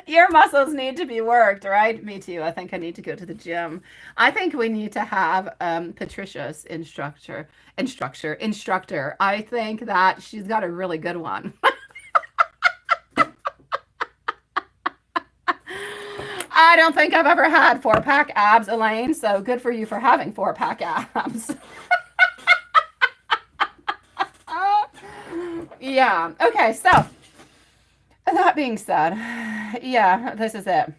your muscles need to be worked, right? Me too. I think I need to go to the gym. I think we need to have Patricia's instructor. I think that she's got a really good one. I don't think I've ever had 4-pack abs, Elaine, so good for you for having 4-pack abs. Yeah. Okay, so that being said, yeah, this is it.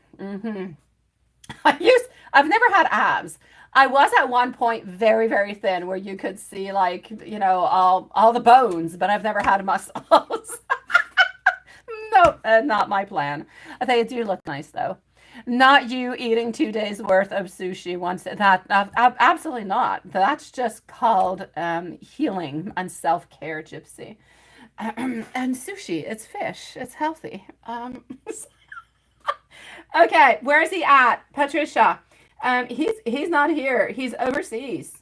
I've never had abs. I was at one point very, very thin where you could see like, you know, all the bones, but I've never had muscles. No, not my plan. They do look nice though. Not you eating 2 days worth of sushi once. That absolutely not. That's just called healing and self-care, Gypsy. And sushi, it's fish. It's healthy. Okay, where is he at, Patricia? He's not here. He's overseas.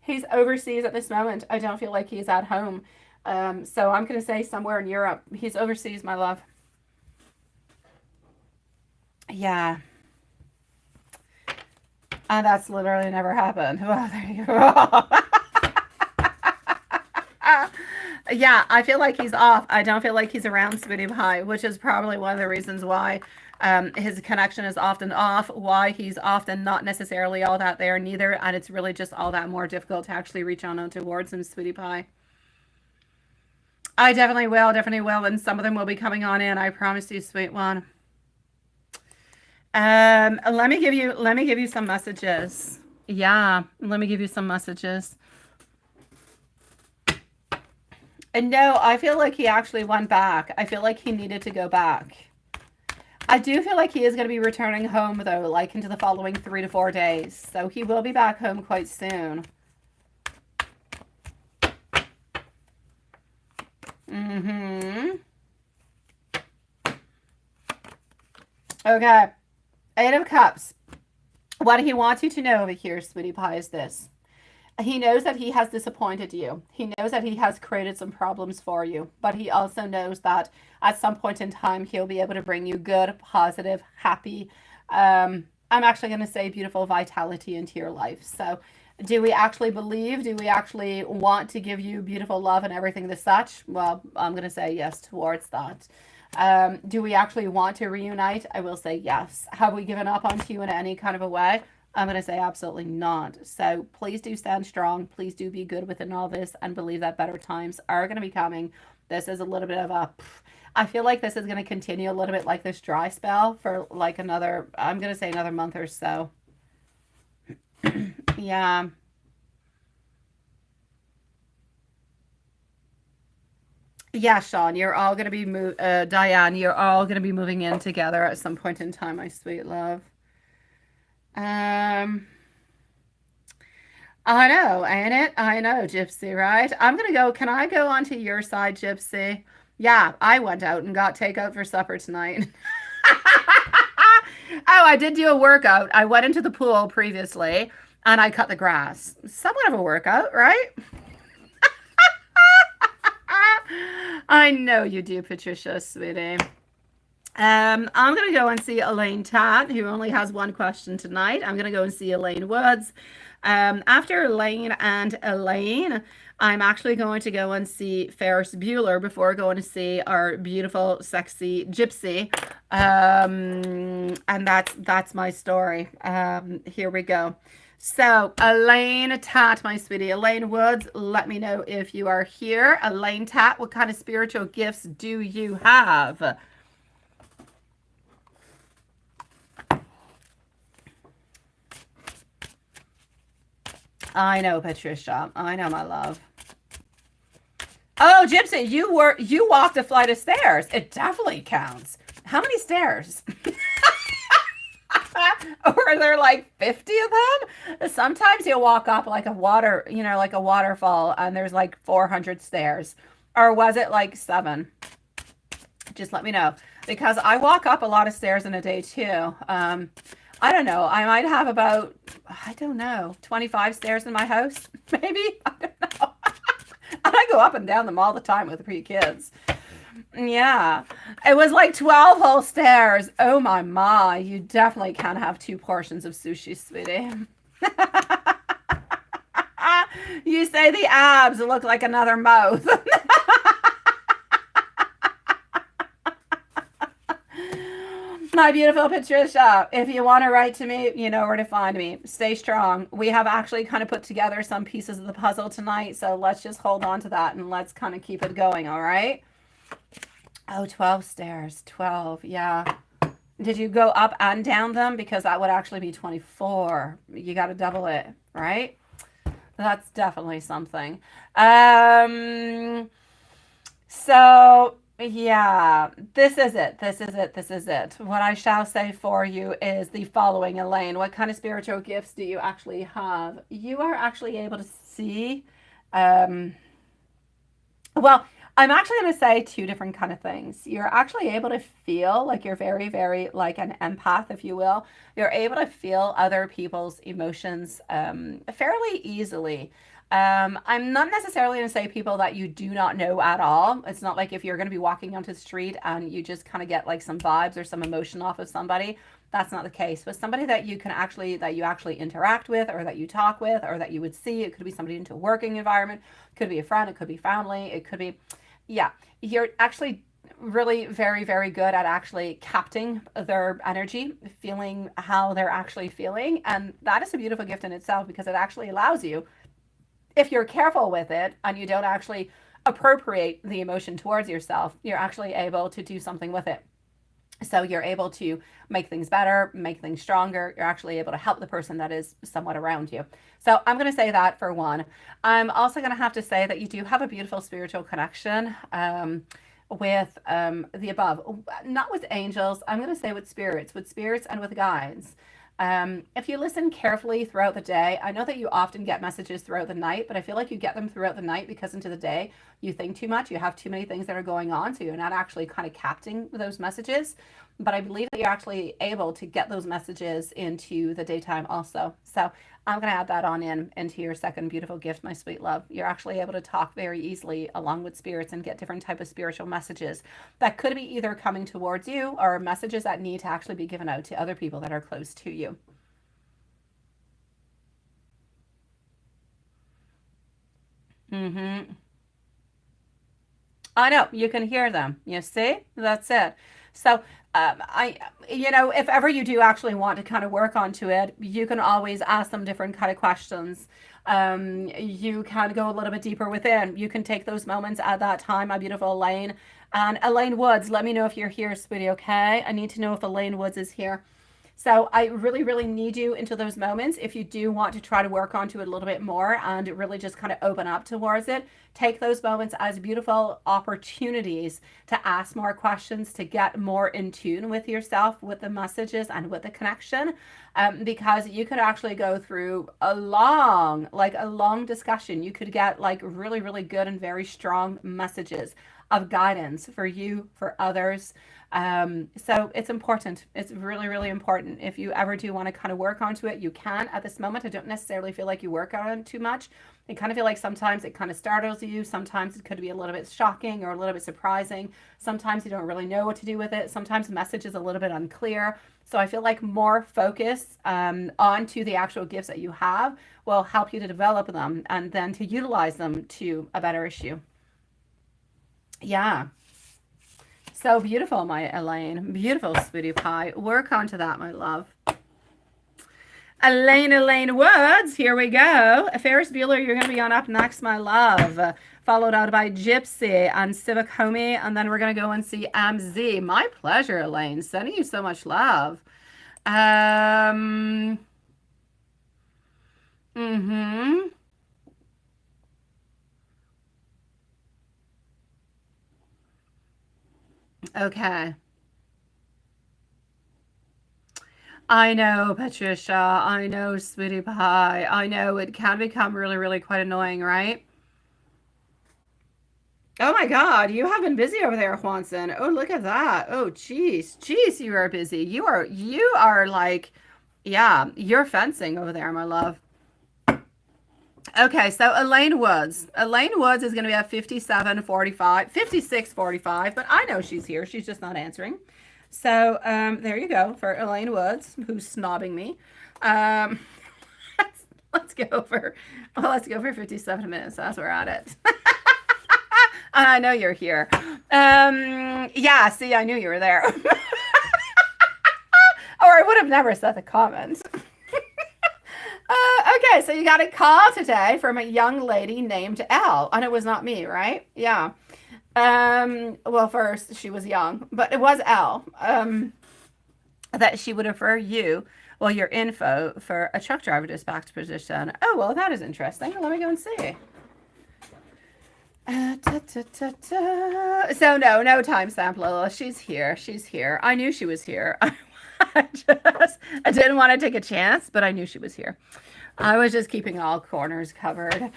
He's overseas at this moment. I don't feel like he's at home. So I'm gonna say somewhere in Europe. He's overseas, my love. Yeah. And that's literally never happened. Well, there you go. Yeah, I feel like he's off. I don't feel like he's around Sweetie Pie, which is probably one of the reasons why his connection is often off, why he's often not necessarily all that there neither, and it's really just all that more difficult to actually reach on towards him, Sweetie Pie. I definitely will, and some of them will be coming on in, I promise you, sweet one. Let me give you some messages. Yeah, let me give you some messages. And no, I feel like he actually went back. I feel like he needed to go back. I do feel like he is going to be returning home, though, like into the following 3 to 4 days. So he will be back home quite soon. Okay. 8 of Cups. What he wants you to know over here, Sweetie Pie, is this. He knows that he has disappointed you. He knows that he has created some problems for you. But he also knows that at some point in time, he'll be able to bring you good, positive, happy, I'm actually going to say beautiful vitality into your life. So do we actually believe? Do we actually want to give you beautiful love and everything as such? Well, I'm going to say yes towards that. Do we actually want to reunite? I will say yes. Have we given up on you in any kind of a way? I'm going to say absolutely not. So please do stand strong. Please do be good within all this and believe that better times are going to be coming. This is a little bit of a, I feel like this is going to continue a little bit like this dry spell for like another, I'm going to say another month or so. Yeah. Yeah, Sean, you're all going to be, Diane, you're all going to be moving in together at some point in time, my sweet love. I know, ain't it? I know, Gypsy, right? I'm gonna go. Can I go onto your side, Gypsy? Yeah, I went out and got takeout for supper tonight. Oh, I did do a workout. I went into the pool previously and I cut the grass. Somewhat of a workout, right? I know you do, Patricia, sweetie. I'm going to go and see Elaine Tad, who only has one question tonight. I'm going to go and see Elaine Woods. After Elaine and Elaine, I'm actually going to go and see Ferris Bueller before going to see our beautiful, sexy Gypsy. And that's my story. Here we go. So, Elaine Tat, my sweetie. Elaine Woods, let me know if you are here. Elaine Tat, what kind of spiritual gifts do you have? I know, Patricia. I know, my love. Oh, Gypsy, you walked a flight of stairs. It definitely counts. How many stairs? Or are there like 50 of them? Sometimes you'll walk up like a water, like a waterfall, and there's like 400 stairs. Or was it like 7? Just let me know. because I walk up a lot of stairs in a day too. I don't know. I might have about, I don't know, 25 stairs in my house, maybe. I don't know. And I go up and down them all the time with 3 kids. Yeah, it was like 12 whole stairs. Oh my, you definitely can't have 2 portions of sushi, sweetie. You say the abs look like another mouth. My beautiful Patricia, if you want to write to me, you know where to find me. Stay strong. We have actually kind of put together some pieces of the puzzle tonight, so let's just hold on to that and let's kind of keep it going, all right? Oh, 12 stairs. 12, yeah. Did you go up and down them? Because that would actually be 24. You got to double it, right? That's definitely something. So yeah, this is it. This is it. This is it. What I shall say for you is the following, Elaine. What kind of spiritual gifts do you actually have? You are actually able to see, well, I'm actually going to say 2 different kind of things. You're actually able to feel like you're very, very like an empath, if you will. You're able to feel other people's emotions fairly easily. I'm not necessarily going to say people that you do not know at all. It's not like if you're going to be walking onto the street and you just kind of get like some vibes or some emotion off of somebody. That's not the case. But somebody that you can actually, that you actually interact with, or that you talk with, or that you would see. It could be somebody into a working environment. It could be a friend. It could be family. It could be, yeah. You're actually really very, very good at actually capturing their energy, feeling how they're actually feeling. And that is a beautiful gift in itself, because it actually allows you, if you're careful with it and you don't actually appropriate the emotion towards yourself, you're actually able to do something with it. So you're able to make things better, make things stronger. You're actually able to help the person that is somewhat around you. So I'm going to say that for one. I'm also going to have to say that you do have a beautiful spiritual connection with the above. Not with angels. I'm going to say with spirits and with guides. If you listen carefully throughout the day, I know that you often get messages throughout the night, but I feel like you get them throughout the night because into the day you think too much, you have too many things that are going on, so you're not actually kind of capturing those messages. But I believe that you're actually able to get those messages into the daytime also. So I'm going to add that on into your second beautiful gift, my sweet love. You're actually able to talk very easily along with spirits and get different type of spiritual messages that could be either coming towards you or messages that need to actually be given out to other people that are close to you. Mm-hmm. I know, you can hear them. You see? That's it. So, if ever you do actually want to kind of work onto it, you can always ask them different kind of questions. You can go a little bit deeper within. You can take those moments at that time, my beautiful Elaine. And Elaine Woods, let me know if you're here, sweetie, okay? I need to know if Elaine Woods is here. So I really, really need you into those moments. If you do want to try to work onto it a little bit more and really just kind of open up towards it, take those moments as beautiful opportunities to ask more questions, to get more in tune with yourself, with the messages and with the connection. Because you could actually go through a long discussion. You could get like really, really good and very strong messages of guidance for you, for others. So it's important. It's really, really important. If you ever do want to kind of work onto it, you can. At this moment, I don't necessarily feel like you work on it too much. I kind of feel like sometimes it kind of startles you. Sometimes it could be a little bit shocking or a little bit surprising. Sometimes you don't really know what to do with it. Sometimes the message is a little bit unclear. So I feel like more focus onto the actual gifts that you have will help you to develop them and then to utilize them to a better issue. Yeah. So beautiful, my Elaine. Beautiful, sweetie pie. Work onto that, my love. Elaine Woods. Here we go. Ferris Bueller, you're going to be on up next, my love. Followed out by Gypsy and Civic Homie. And then we're going to go and see MZ. My pleasure, Elaine. Sending you so much love. Mm-hmm. Okay. I know, Patricia. I know, sweetie pie. I know it can become really, really quite annoying, right? Oh my God, you have been busy over there, Juanson. Oh, look at that. Oh, geez. Geez, you are busy. You are like, yeah, you're fencing over there, my love. Okay, so Elaine Woods. Elaine Woods is going to be at 57:45, 56:45, but I know she's here. She's just not answering. So there you go for Elaine Woods, who's snobbing me. Um, let's go for let's go for 57 minutes as we're at it. I know you're here. Yeah, see, I knew you were there. Or I would have never said the comment. Okay, so you got a call today from a young lady named Elle, and it was not me, right? Yeah. Well, first she was young, but it was Elle. That she would refer you, well, your info for a truck driver dispatch position. Oh, well, that is interesting. Let me go and see. So no timestamp, Lola. She's here. She's here. I knew she was here. I didn't want to take a chance, but I knew she was here. I was just keeping all corners covered.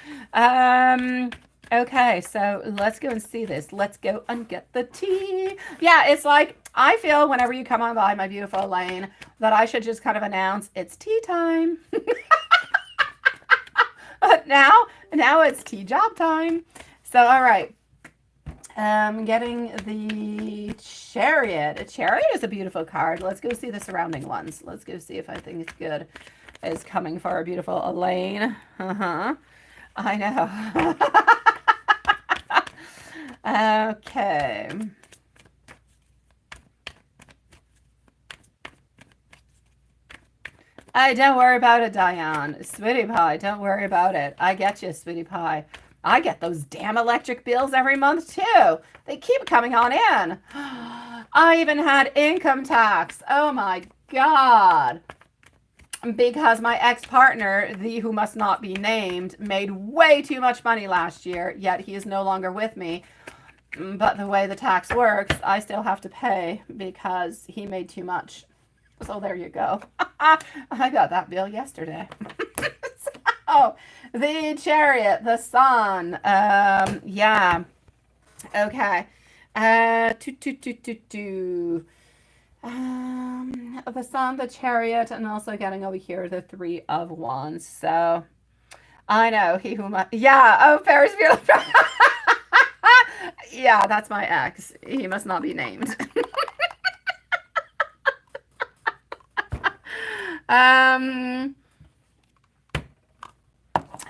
Okay, so let's go and see this. Let's go and get the tea. Yeah, it's like I feel whenever you come on by, my beautiful Elaine, that I should just kind of announce it's tea time. But now it's tea job time. So, all right. Getting the Chariot. A Chariot is a beautiful card. Let's go see the surrounding ones. Let's go see if I think it's good is coming for our beautiful Elaine. I know. Okay. Don't worry about it, Diane. Sweetie pie, don't worry about it. I get you, sweetie pie. I get those damn electric bills every month too. They keep coming on in. I even had income tax. Oh my God. Because my ex-partner, the who must not be named, made way too much money last year, yet he is no longer with me. But the way the tax works, I still have to pay because he made too much. So there you go. I got that bill yesterday. So, the Chariot, the Sun. Yeah. Okay. The Sun, the Chariot, and also getting over here the Three of Wands. So I know he who must. Yeah. Oh, Paris beautiful. Yeah, that's my ex. He must not be named.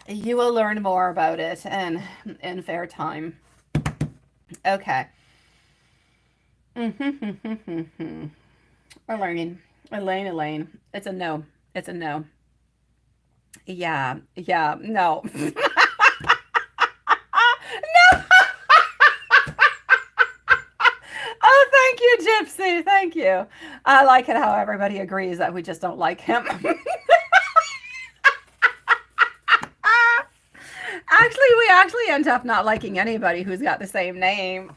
You will learn more about it in fair time. Okay. We're learning. Elaine. It's a no. It's a no. Yeah. No. No. Oh, thank you, Gypsy. Thank you. I like it how everybody agrees that we just don't like him. We actually end up not liking anybody who's got the same name.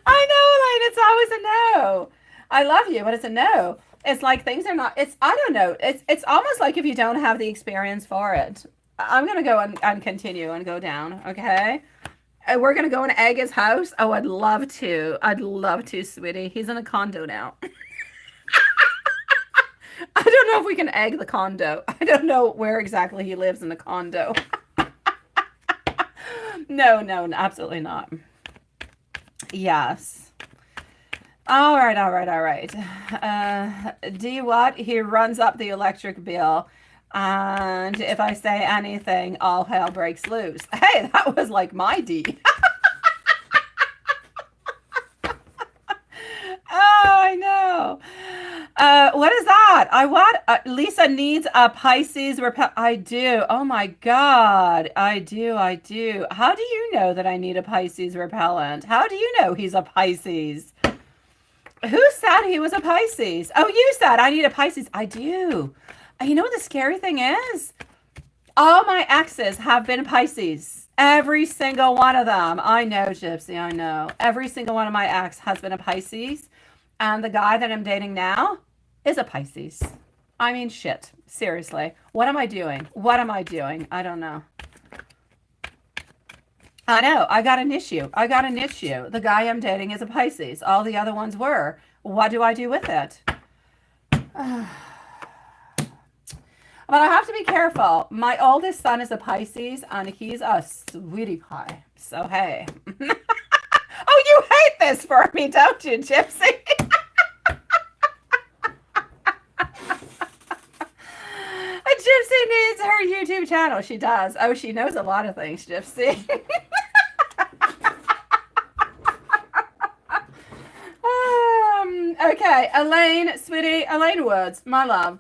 I know, Elaine, it's always a no. I love you, but it's a no. It's like things are not, I don't know. It's almost like if you don't have the experience for it. I'm going to go and continue and go down, okay? We're going to go and egg his house. Oh, I'd love to. I'd love to, sweetie. He's in a condo now. I don't know if we can egg the condo. I don't know where exactly he lives in the condo. No, absolutely not. Yes. All right. Do you what? He runs up the electric bill. And if I say anything, all hell breaks loose. Hey, that was like my D. Oh, I know. What is that? Lisa needs a Pisces I do. Oh my God. I do. How do you know that I need a Pisces repellent? How do you know he's a Pisces? Who said he was a Pisces? Oh, you said I need a Pisces. I do. You know what the scary thing is? All my exes have been Pisces. Every single one of them. I know, Gypsy. I know. Every single one of my ex has been a Pisces. And the guy that I'm dating now is a Pisces. I mean, shit. Seriously. What am I doing? I don't know. I know. I got an issue. I got an issue. The guy I'm dating is a Pisces. All the other ones were. What do I do with it? But I have to be careful. My oldest son is a Pisces, and he's a sweetie pie. So, hey. Oh, you hate this for me, don't you, Gypsy? Gypsy needs her YouTube channel. She does. Oh, she knows a lot of things, Gypsy. Okay, Elaine, sweetie, Elaine Woods, my love.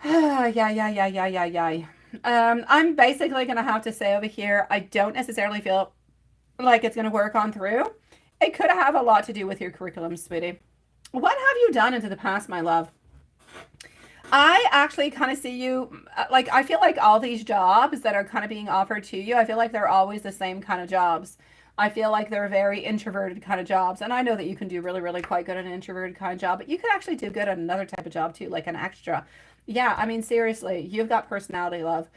Yeah. I'm basically going to have to say over here, I don't necessarily feel like it's going to work on through. It could have a lot to do with your curriculum, sweetie. What have you done into the past, my love? I actually kind of see you, like, I feel like all these jobs that are kind of being offered to you, I feel like they're always the same kind of jobs. I feel like they're very introverted kind of jobs. And I know that you can do really, really quite good at an introverted kind of job, but you could actually do good at another type of job too, like an extra. Yeah, I mean, seriously, you've got personality, love.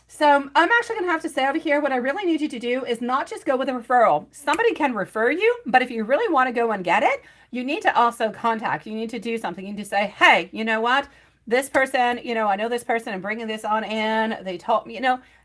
So I'm actually going to have to say over here, what I really need you to do is not just go with a referral. Somebody can refer you, but if you really want to go and get it, you need to also contact. You need to do something. You need to say, hey, you know what? This person, I know this person, I'm bringing this on in. They told me,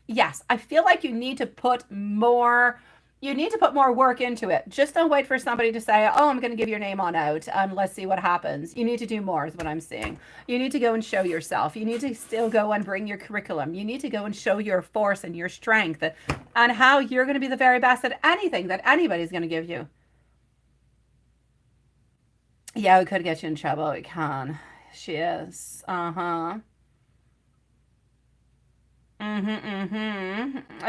yes, I feel like you need to put more work into it. Just don't wait for somebody to say, oh, I'm going to give your name on out and let's see what happens. You need to do more is what I'm seeing. You need to go and show yourself. You need to still go and bring your curriculum. You need to go and show your force and your strength and how you're going to be the very best at anything that anybody's going to give you. Yeah, it could get you in trouble. It can. She is. Uh-huh.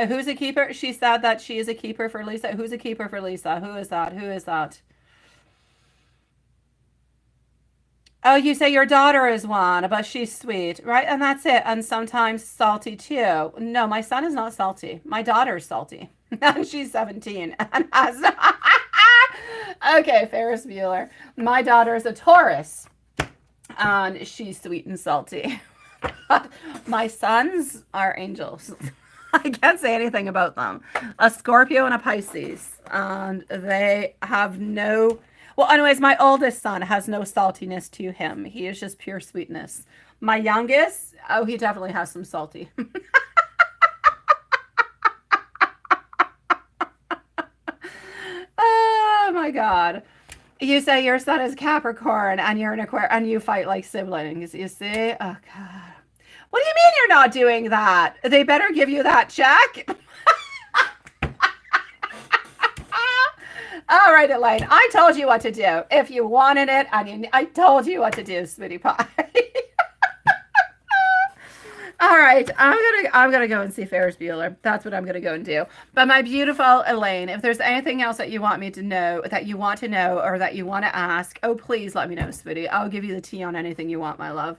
Who's a keeper? She said that she is a keeper for Lisa. Who's a keeper for Lisa? Who is that? Who is that? Oh, you say your daughter is one, but she's sweet, right? And that's it. And sometimes salty too. No, my son is not salty. My daughter is salty. And she's 17 and has Okay, Ferris Bueller. My daughter is a Taurus and she's sweet and salty. My sons are angels. I can't say anything about them. A Scorpio and a Pisces. And they have no... Well, anyways, my oldest son has no saltiness to him. He is just pure sweetness. My youngest, oh, he definitely has some salty. Oh, my God. You say your son is Capricorn and you're an Aquarius and you fight like siblings. You see? Oh, God. What do you mean you're not doing that? They better give you that check. All right, Elaine, I told you what to do. If you wanted it, I told you what to do, sweetie pie. All right, I'm gonna go and see Ferris Bueller. That's what I'm gonna go and do. But my beautiful Elaine, if there's anything else that you want me to know, that you want to know, or that you want to ask, oh please let me know, sweetie. I'll give you the tea on anything you want, my love.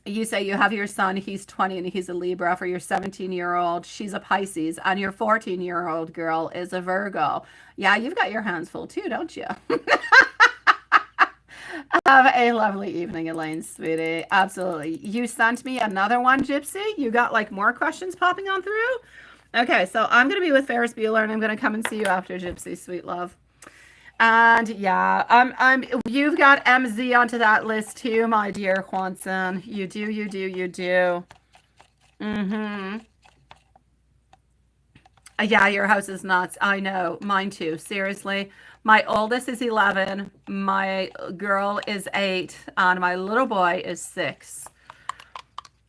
You say you have your son, he's 20 and he's a Libra. For your 17-year-old, she's a Pisces, and your 14-year-old girl is a Virgo. Yeah, you've got your hands full too, don't you? Have a lovely evening, Elaine, sweetie. Absolutely. You sent me another one, Gypsy. You got like more questions popping on through? Okay, so I'm going to be with Ferris Bueller and I'm going to come and see you after, Gypsy, sweet love. And yeah, you've got MZ onto that list too, my dear Juanson. You do. Yeah, your house is nuts. I know, mine too. Seriously, my oldest is 11, my girl is 8, and my little boy is 6.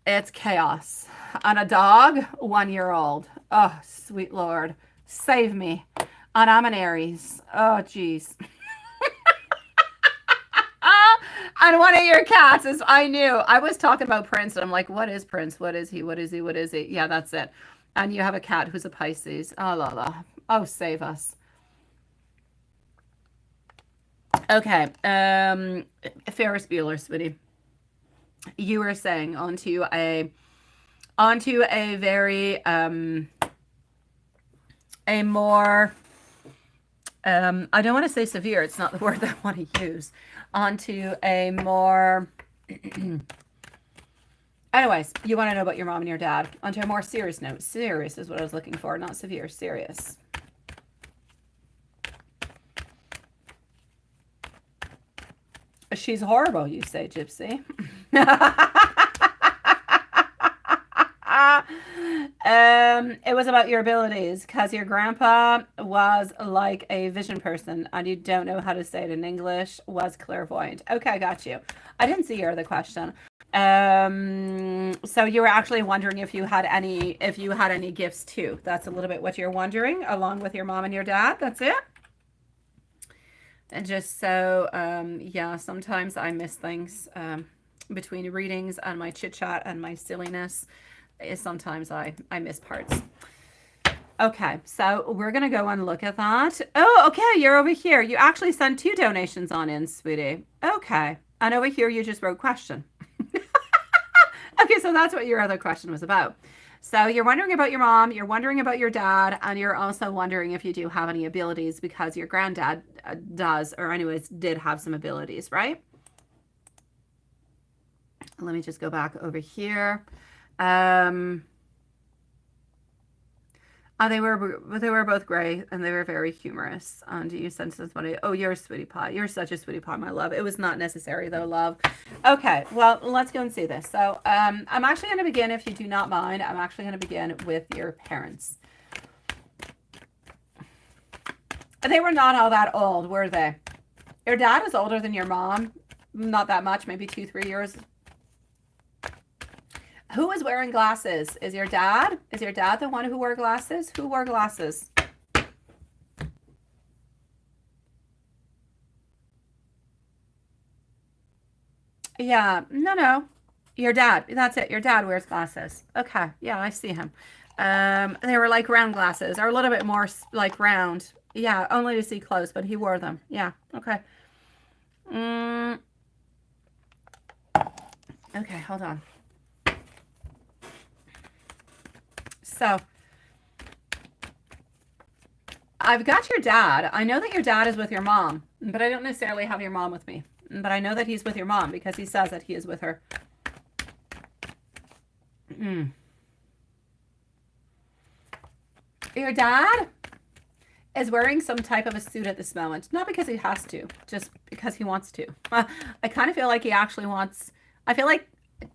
It's chaos. And a dog, 1-year-old. Oh, sweet Lord, save me. And I'm an Aries. Oh, geez. And one of your cats is, I knew. I was talking about Prince, and I'm like, what is Prince? What is he? What is he? What is he? Yeah, that's it. And you have a cat who's a Pisces. Oh, la la. Oh, save us. Okay. Ferris Bueller, sweetie. You were saying onto a very a more I don't want to say severe, it's not the word that I want to use, onto a more Anyways, you want to know about your mom and your dad. Onto a more serious note. Serious is what I was looking for, not severe. Serious. She's horrible, you say, Gypsy. It was about your abilities because your grandpa was like a vision person and you don't know how to say it in English, was clairvoyant. Okay, got you. I didn't see your other question. So you were actually wondering if you had any gifts too. That's a little bit what you're wondering, along with your mom and your dad. That's it. And just so, yeah, sometimes I miss things between readings and my chit chat and my silliness. Sometimes I miss parts. Okay, so we're going to go and look at that. Oh, okay, you're over here. You actually sent 2 donations on in, sweetie. Okay, and over here you just wrote question. Okay, so that's what your other question was about. So you're wondering about your mom, you're wondering about your dad, and you're also wondering if you do have any abilities because your granddad does, or anyways, did have some abilities, right? Let me just go back over here. They were both great and they were very humorous. Do you sense this funny? Oh, you're a sweetie pie. You're such a sweetie pie, my love. It was not necessary though, love. Okay, well, let's go and see this. So I'm actually going to begin, if you do not mind, I'm actually going to begin with your parents. They were not all that old, were they? Your dad is older than your mom. Not that much, maybe 2-3 years. Who is wearing glasses? Is your dad? Is your dad the one who wore glasses? Who wore glasses? Yeah, no. Your dad. That's it. Your dad wears glasses. Okay. Yeah, I see him. They were like round glasses, or a little bit more like round. Yeah, only to see close, but he wore them. Yeah. Okay. Okay, hold on. So I've got your dad. I know that your dad is with your mom, but I don't necessarily have your mom with me. But I know that he's with your mom because he says that he is with her. Your dad is wearing some type of a suit at this moment. Not because he has to, just because he wants to. I kind of feel like he actually wants... I feel like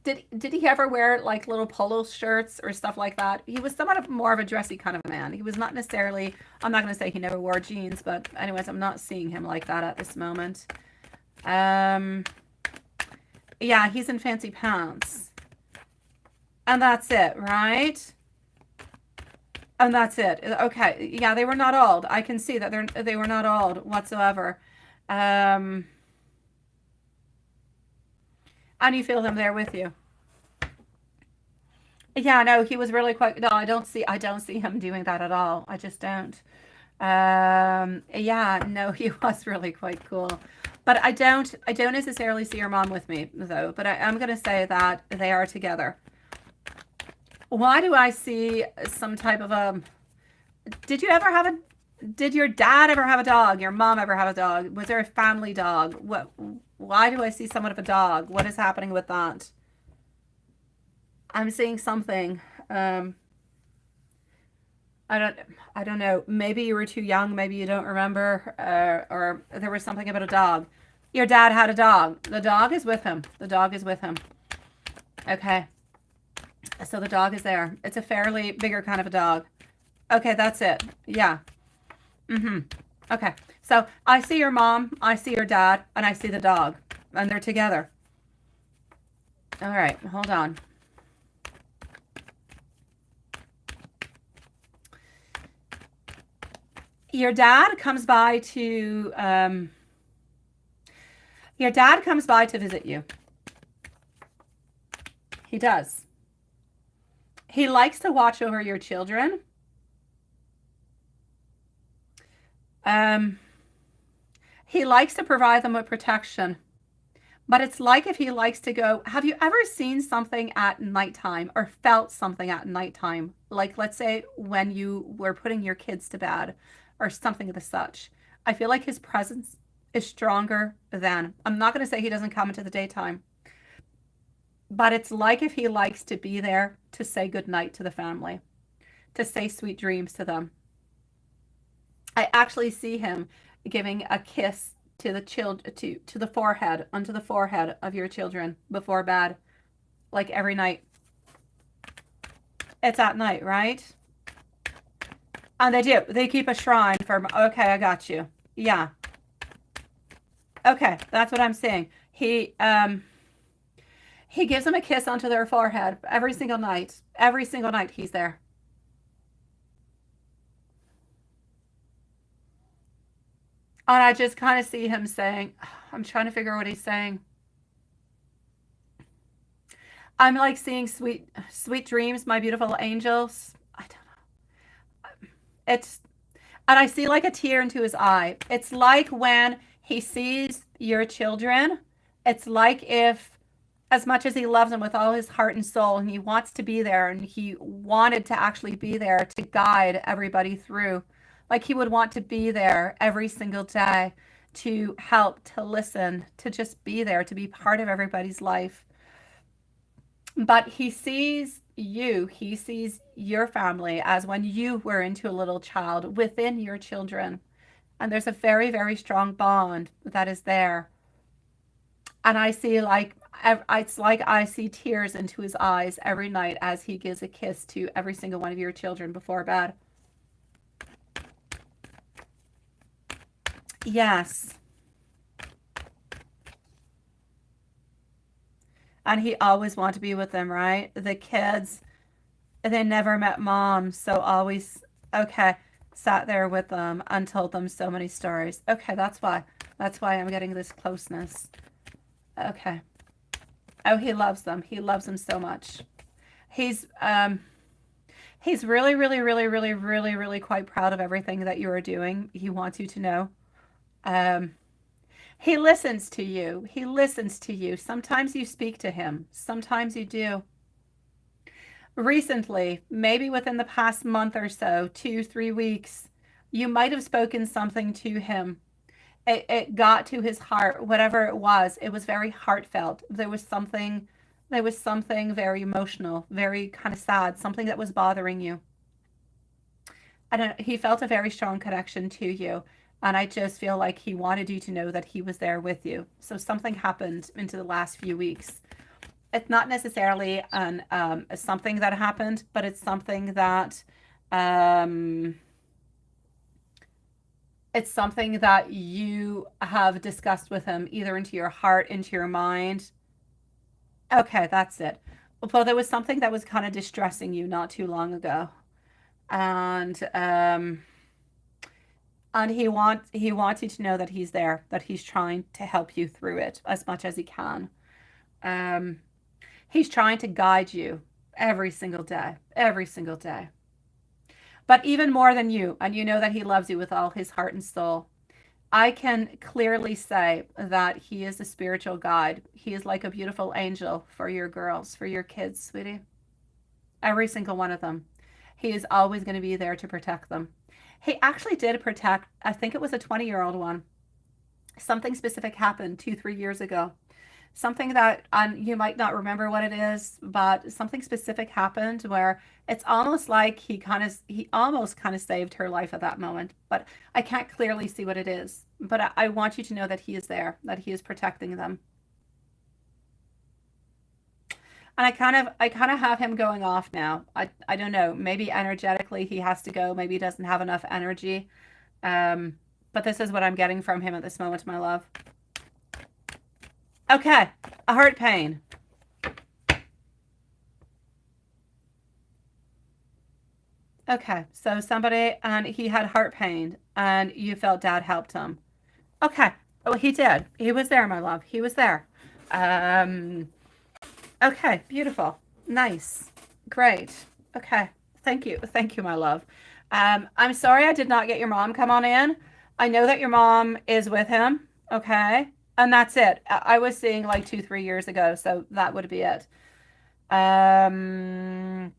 did he ever wear like little polo shirts or stuff like that? He was somewhat of more of a dressy kind of a man. He was not necessarily, I'm not going to say he never wore jeans, but anyways, I'm not seeing him like that at this moment. Yeah, he's in fancy pants. And that's it, right? And that's it. Okay. Yeah, they were not old. I can see that they were not old whatsoever. And you feel him there with you. Yeah, no, he was really quite, no, I don't see him doing that at all. I just don't. Yeah, no, he was really quite cool. But I don't necessarily see your mom with me though, but I'm going to say that they are together. Why do I see some type of did your dad ever have a dog? Your mom ever have a dog? Was there a family dog? Why do I see somewhat of a dog? What is happening with that? I'm seeing something. I don't know. Maybe you were too young. Maybe you don't remember. Or there was something about a dog. Your dad had a dog. The dog is with him. The dog is with him. Okay. So the dog is there. It's a fairly bigger kind of a dog. Okay, that's it. Yeah. Okay. So I see your mom, I see your dad, and I see the dog. And they're together. All right. Hold on. Your dad comes by to visit you. He does. He likes to watch over your children. He likes to provide them with protection. But it's like if he likes to go, have you ever seen something at nighttime or felt something at nighttime? Like, let's say when you were putting your kids to bed or something of the such. I feel like his presence is stronger than, I'm not going to say he doesn't come into the daytime, But it's like if he likes to be there to say goodnight to the family, to say sweet dreams to them. I actually see him giving a kiss to the to the forehead, onto the forehead of your children before bed, like every night. It's at night, right? And they do. They keep a shrine for, okay, I got you. Yeah. Okay, that's what I'm saying. He gives them a kiss onto their forehead every single night. Every single night he's there. And I just kind of see him saying, I'm trying to figure out what he's saying. I'm like seeing sweet, sweet dreams, my beautiful angels. I don't know. It's, and I see like a tear into his eye. It's like when he sees your children, it's like if, as much as he loves them with all his heart and soul, and he wants to be there, and he wanted to actually be there to guide everybody through, like he would want to be there every single day to help, to listen, to just be there, to be part of everybody's life. But he sees you, he sees your family as when you were into a little child within your children. And there's a very, very strong bond that is there. And I see like, it's like I see tears into his eyes every night as he gives a kiss to every single one of your children before bed. Yes. And he always wanted to be with them, right? The kids, they never met mom, so always, okay, sat there with them and told them so many stories. Okay, that's why. That's why I'm getting this closeness. Okay. Oh, he loves them. He loves them so much. He's he's really, really, really, really, really, really quite proud of everything that you are doing. He wants you to know. Um, he listens to you. He listens to you. Sometimes you speak to him. Sometimes you do. Recently, maybe within the past month or so, 2, 3 weeks, you might have spoken something to him. It got to his heart, whatever it was very heartfelt. There was something very emotional, very kind of sad, something that was bothering you. I don't know, he felt a very strong connection to you. And I just feel like he wanted you to know that he was there with you. So something happened into the last few weeks. It's not necessarily something that happened, but it's something that um, it's something that you have discussed with him, either into your heart, into your mind. Okay, that's it. Well, there was something that was kind of distressing you not too long ago, and he wants you to know that he's there, that he's trying to help you through it as much as he can. Um, he's trying to guide you every single day, every single day. But even more than you, and you know that he loves you with all his heart and soul. I can clearly say that he is a spiritual guide. He is like a beautiful angel for your girls, for your kids, sweetie. Every single one of them. He is always going to be there to protect them. He actually did protect, I think it was a 20-year-old one. Something specific happened 2, 3 years ago. Something that you might not remember what it is, but something specific happened where it's almost like he almost kind of saved her life at that moment. But I can't clearly see what it is. But I want you to know that he is there, that he is protecting them. And I kind of have him going off now. I don't know. Maybe energetically he has to go. Maybe he doesn't have enough energy. Um, but this is what I'm getting from him at this moment, my love. Okay, a heart pain. Okay, so somebody, and he had heart pain, and you felt dad helped him. Okay, oh, he did. He was there, my love. He was there. Um, okay, beautiful. Nice. Great. Okay, thank you. Thank you, my love. I'm sorry I did not get your mom come on in. I know that your mom is with him. Okay, and that's it. I was seeing like 2, 3 years ago, so that would be it. Um,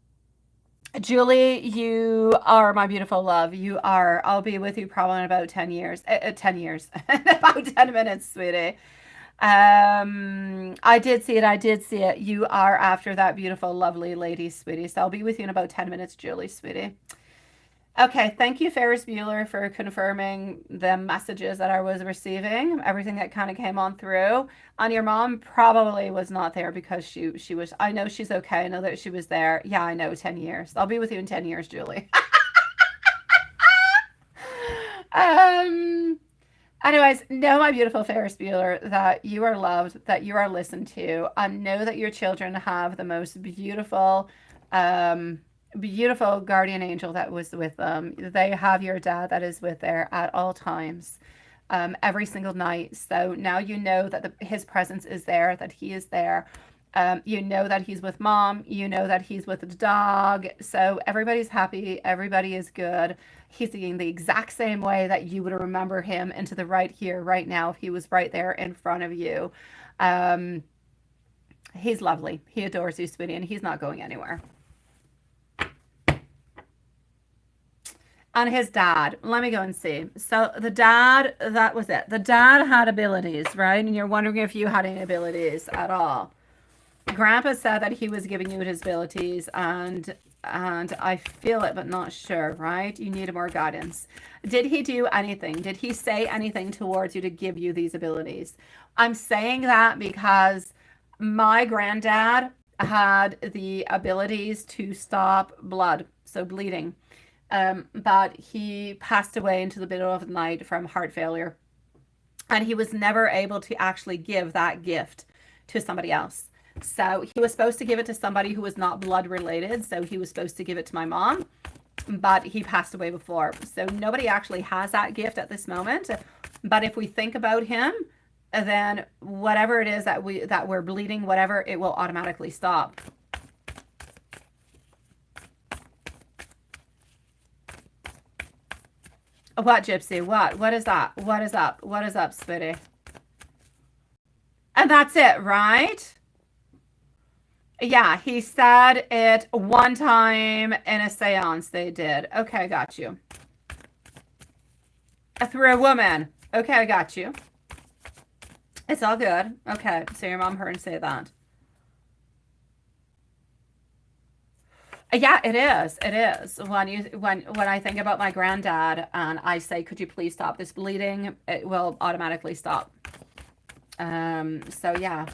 Julie, you are my beautiful love. You are. I'll be with you probably in about 10 years. 10 years. In about 10 minutes, sweetie. I did see it. I did see it. You are after that beautiful, lovely lady, sweetie. So I'll be with you in about 10 minutes, Julie, sweetie. Okay, thank you, Ferris Bueller, for confirming the messages that I was receiving, everything that kind of came on through. And your mom probably was not there because she was, I know she's okay. I know that she was there. Yeah, I know, 10 years. I'll be with you in 10 years, Julie. um, Anyways, know, my beautiful Ferris Bueller, that you are loved, that you are listened to. I know that your children have the most beautiful, um, beautiful guardian angel that was with them. They have your dad that is with there at all times, every single night. So now you know that his presence is there, that he is there. You know that he's with mom. You know that he's with the dog. So everybody's happy. Everybody is good. He's seeing the exact same way that you would remember him into the right here, right now, if he was right there in front of you. Um, he's lovely. He adores you, sweetie, and he's not going anywhere. On his dad, let me go and see. So the dad, that was it. The dad had abilities, right? And you're wondering if you had any abilities at all. Grandpa said that he was giving you his abilities, and I feel it but not sure, right? You need more guidance. Did he do anything? Did he say anything towards you to give you these abilities? I'm saying that because my granddad had the abilities to stop blood, so bleeding. But he passed away into the middle of the night from heart failure. And he was never able to actually give that gift to somebody else. So he was supposed to give it to somebody who was not blood related. So he was supposed to give it to my mom, but he passed away before. So nobody actually has that gift at this moment. But if we think about him, then whatever it is that we're bleeding, whatever, it will automatically stop. What, Gypsy? What? What is that? What is up? What is up, Spitty? And that's it, right? Yeah, he said it one time in a seance they did. Okay, I got you. Through a woman. Okay, I got you. It's all good. Okay, so your mom heard him say that. Yeah, it is. It is. When I think about my granddad and I say, "Could you please stop this bleeding?" It will automatically stop. So yeah,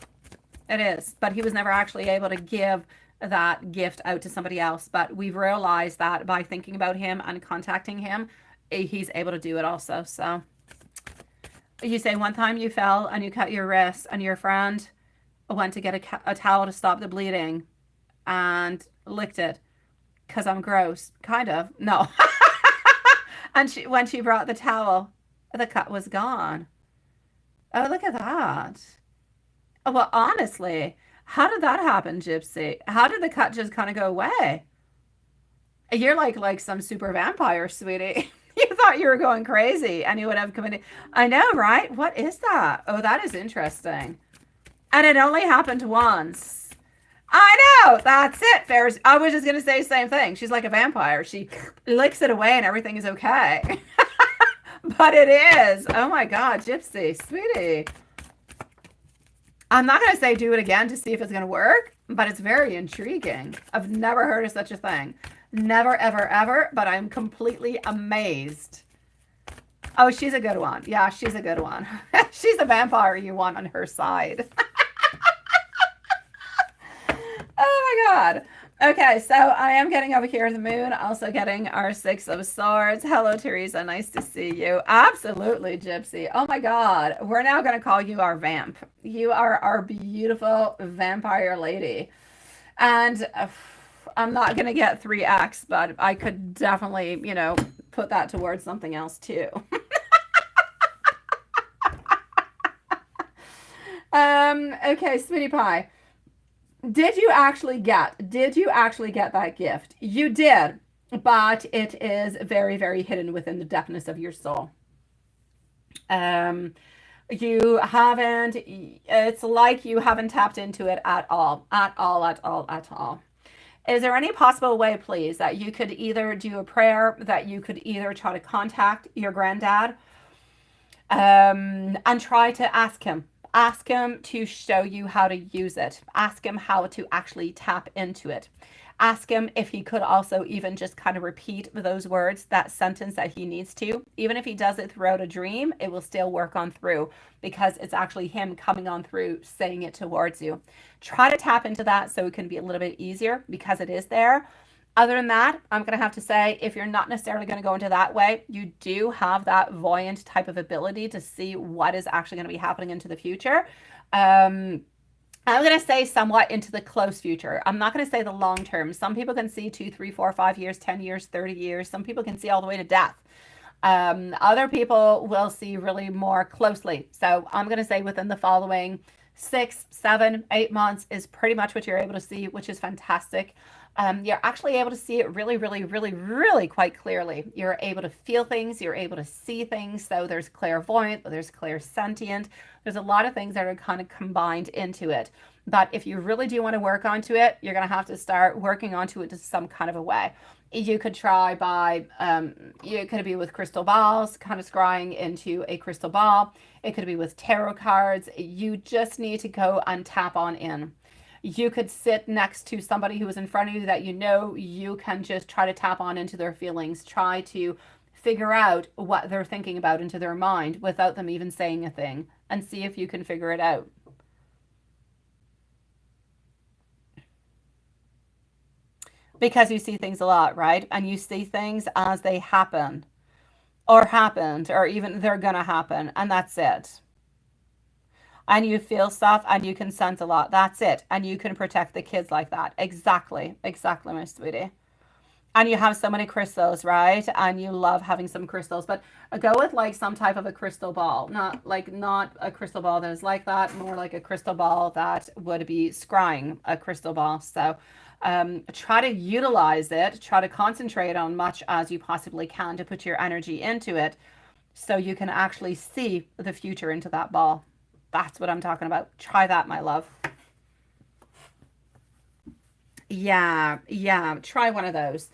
it is. But he was never actually able to give that gift out to somebody else. But we've realized that by thinking about him and contacting him, he's able to do it also. So you say one time you fell and you cut your wrist, and your friend went to get a towel to stop the bleeding and licked it because I'm gross. Kind of. No. And when she brought the towel, the cut was gone. Oh, look at that. Oh, well, honestly, how did that happen, Gypsy? How did the cut just kind of go away? You're like some super vampire, sweetie. You thought you were going crazy and you would have committed. I know, right? What is that? Oh, that is interesting. And it only happened once. I know. That's it, Ferris. I was just going to say the same thing. She's like a vampire. She licks it away and everything is okay. But it is. Oh my God, Gypsy, sweetie. I'm not going to say do it again to see if it's going to work, but it's very intriguing. I've never heard of such a thing. Never, ever, ever, but I'm completely amazed. Oh, she's a good one. Yeah, she's a good one. She's a vampire you want on her side. Oh my God. Okay, so I am getting over here the moon, also getting our Six of Swords. Hello, Teresa. Nice to see you. Absolutely, Gypsy. Oh my God. We're now going to call you our vamp. You are our beautiful vampire lady. And I'm not going to get 3x, but I could definitely, put that towards something else too. Okay, Sweetie Pie. Did you actually get that gift? You did, but it is very, very hidden within the depthness of your soul. You haven't, it's like you haven't tapped into it at all, at all, at all, at all. Is there any possible way, please, that you could either do a prayer, that you could either try to contact your granddad, and try to ask him Ask him to show you how to use it. Ask him how to actually tap into it. Ask him if he could also even just kind of repeat those words, that sentence that he needs to. Even if he does it throughout a dream, it will still work on through because it's actually him coming on through, saying it towards you. Try to tap into that so it can be a little bit easier because it is there. Other than that, I'm going to have to say, if you're not necessarily going to go into that way, you do have that voyant type of ability to see what is actually going to be happening into the future. I'm going to say somewhat into the close future. I'm not going to say the long term. Some people can see 2, 3, 4, 5 years, 10 years, 30 years. Some people can see all the way to death. Other people will see really more closely. So I'm going to say within the following 6, 7, 8 months is pretty much what you're able to see, which is fantastic. You're actually able to see it really, really, really, really quite clearly. You're able to feel things. You're able to see things. So there's clairvoyant, there's clairsentient. There's a lot of things that are kind of combined into it. But if you really do want to work onto it, you're going to have to start working onto it in some kind of a way. You could try by, it could be with crystal balls, kind of scrying into a crystal ball. It could be with tarot cards. You just need to go and tap on in. You could sit next to somebody who is in front of you that you know. You can just try to tap on into their feelings. Try to figure out what they're thinking about into their mind without them even saying a thing, and see if you can figure it out. Because you see things a lot, right? And you see things as they happen or happened or even they're going to happen, and that's it. And you feel stuff and you can sense a lot. That's it. And you can protect the kids like that. Exactly. Exactly, my sweetie. And you have so many crystals, right? And you love having some crystals, but go with like some type of a crystal ball, not a crystal ball that is like that, more like a crystal ball that would be scrying a crystal ball. So try to utilize it, try to concentrate on much as you possibly can to put your energy into it so you can actually see the future into that ball. That's what I'm talking about. Try that, my love. Yeah, yeah. Try one of those.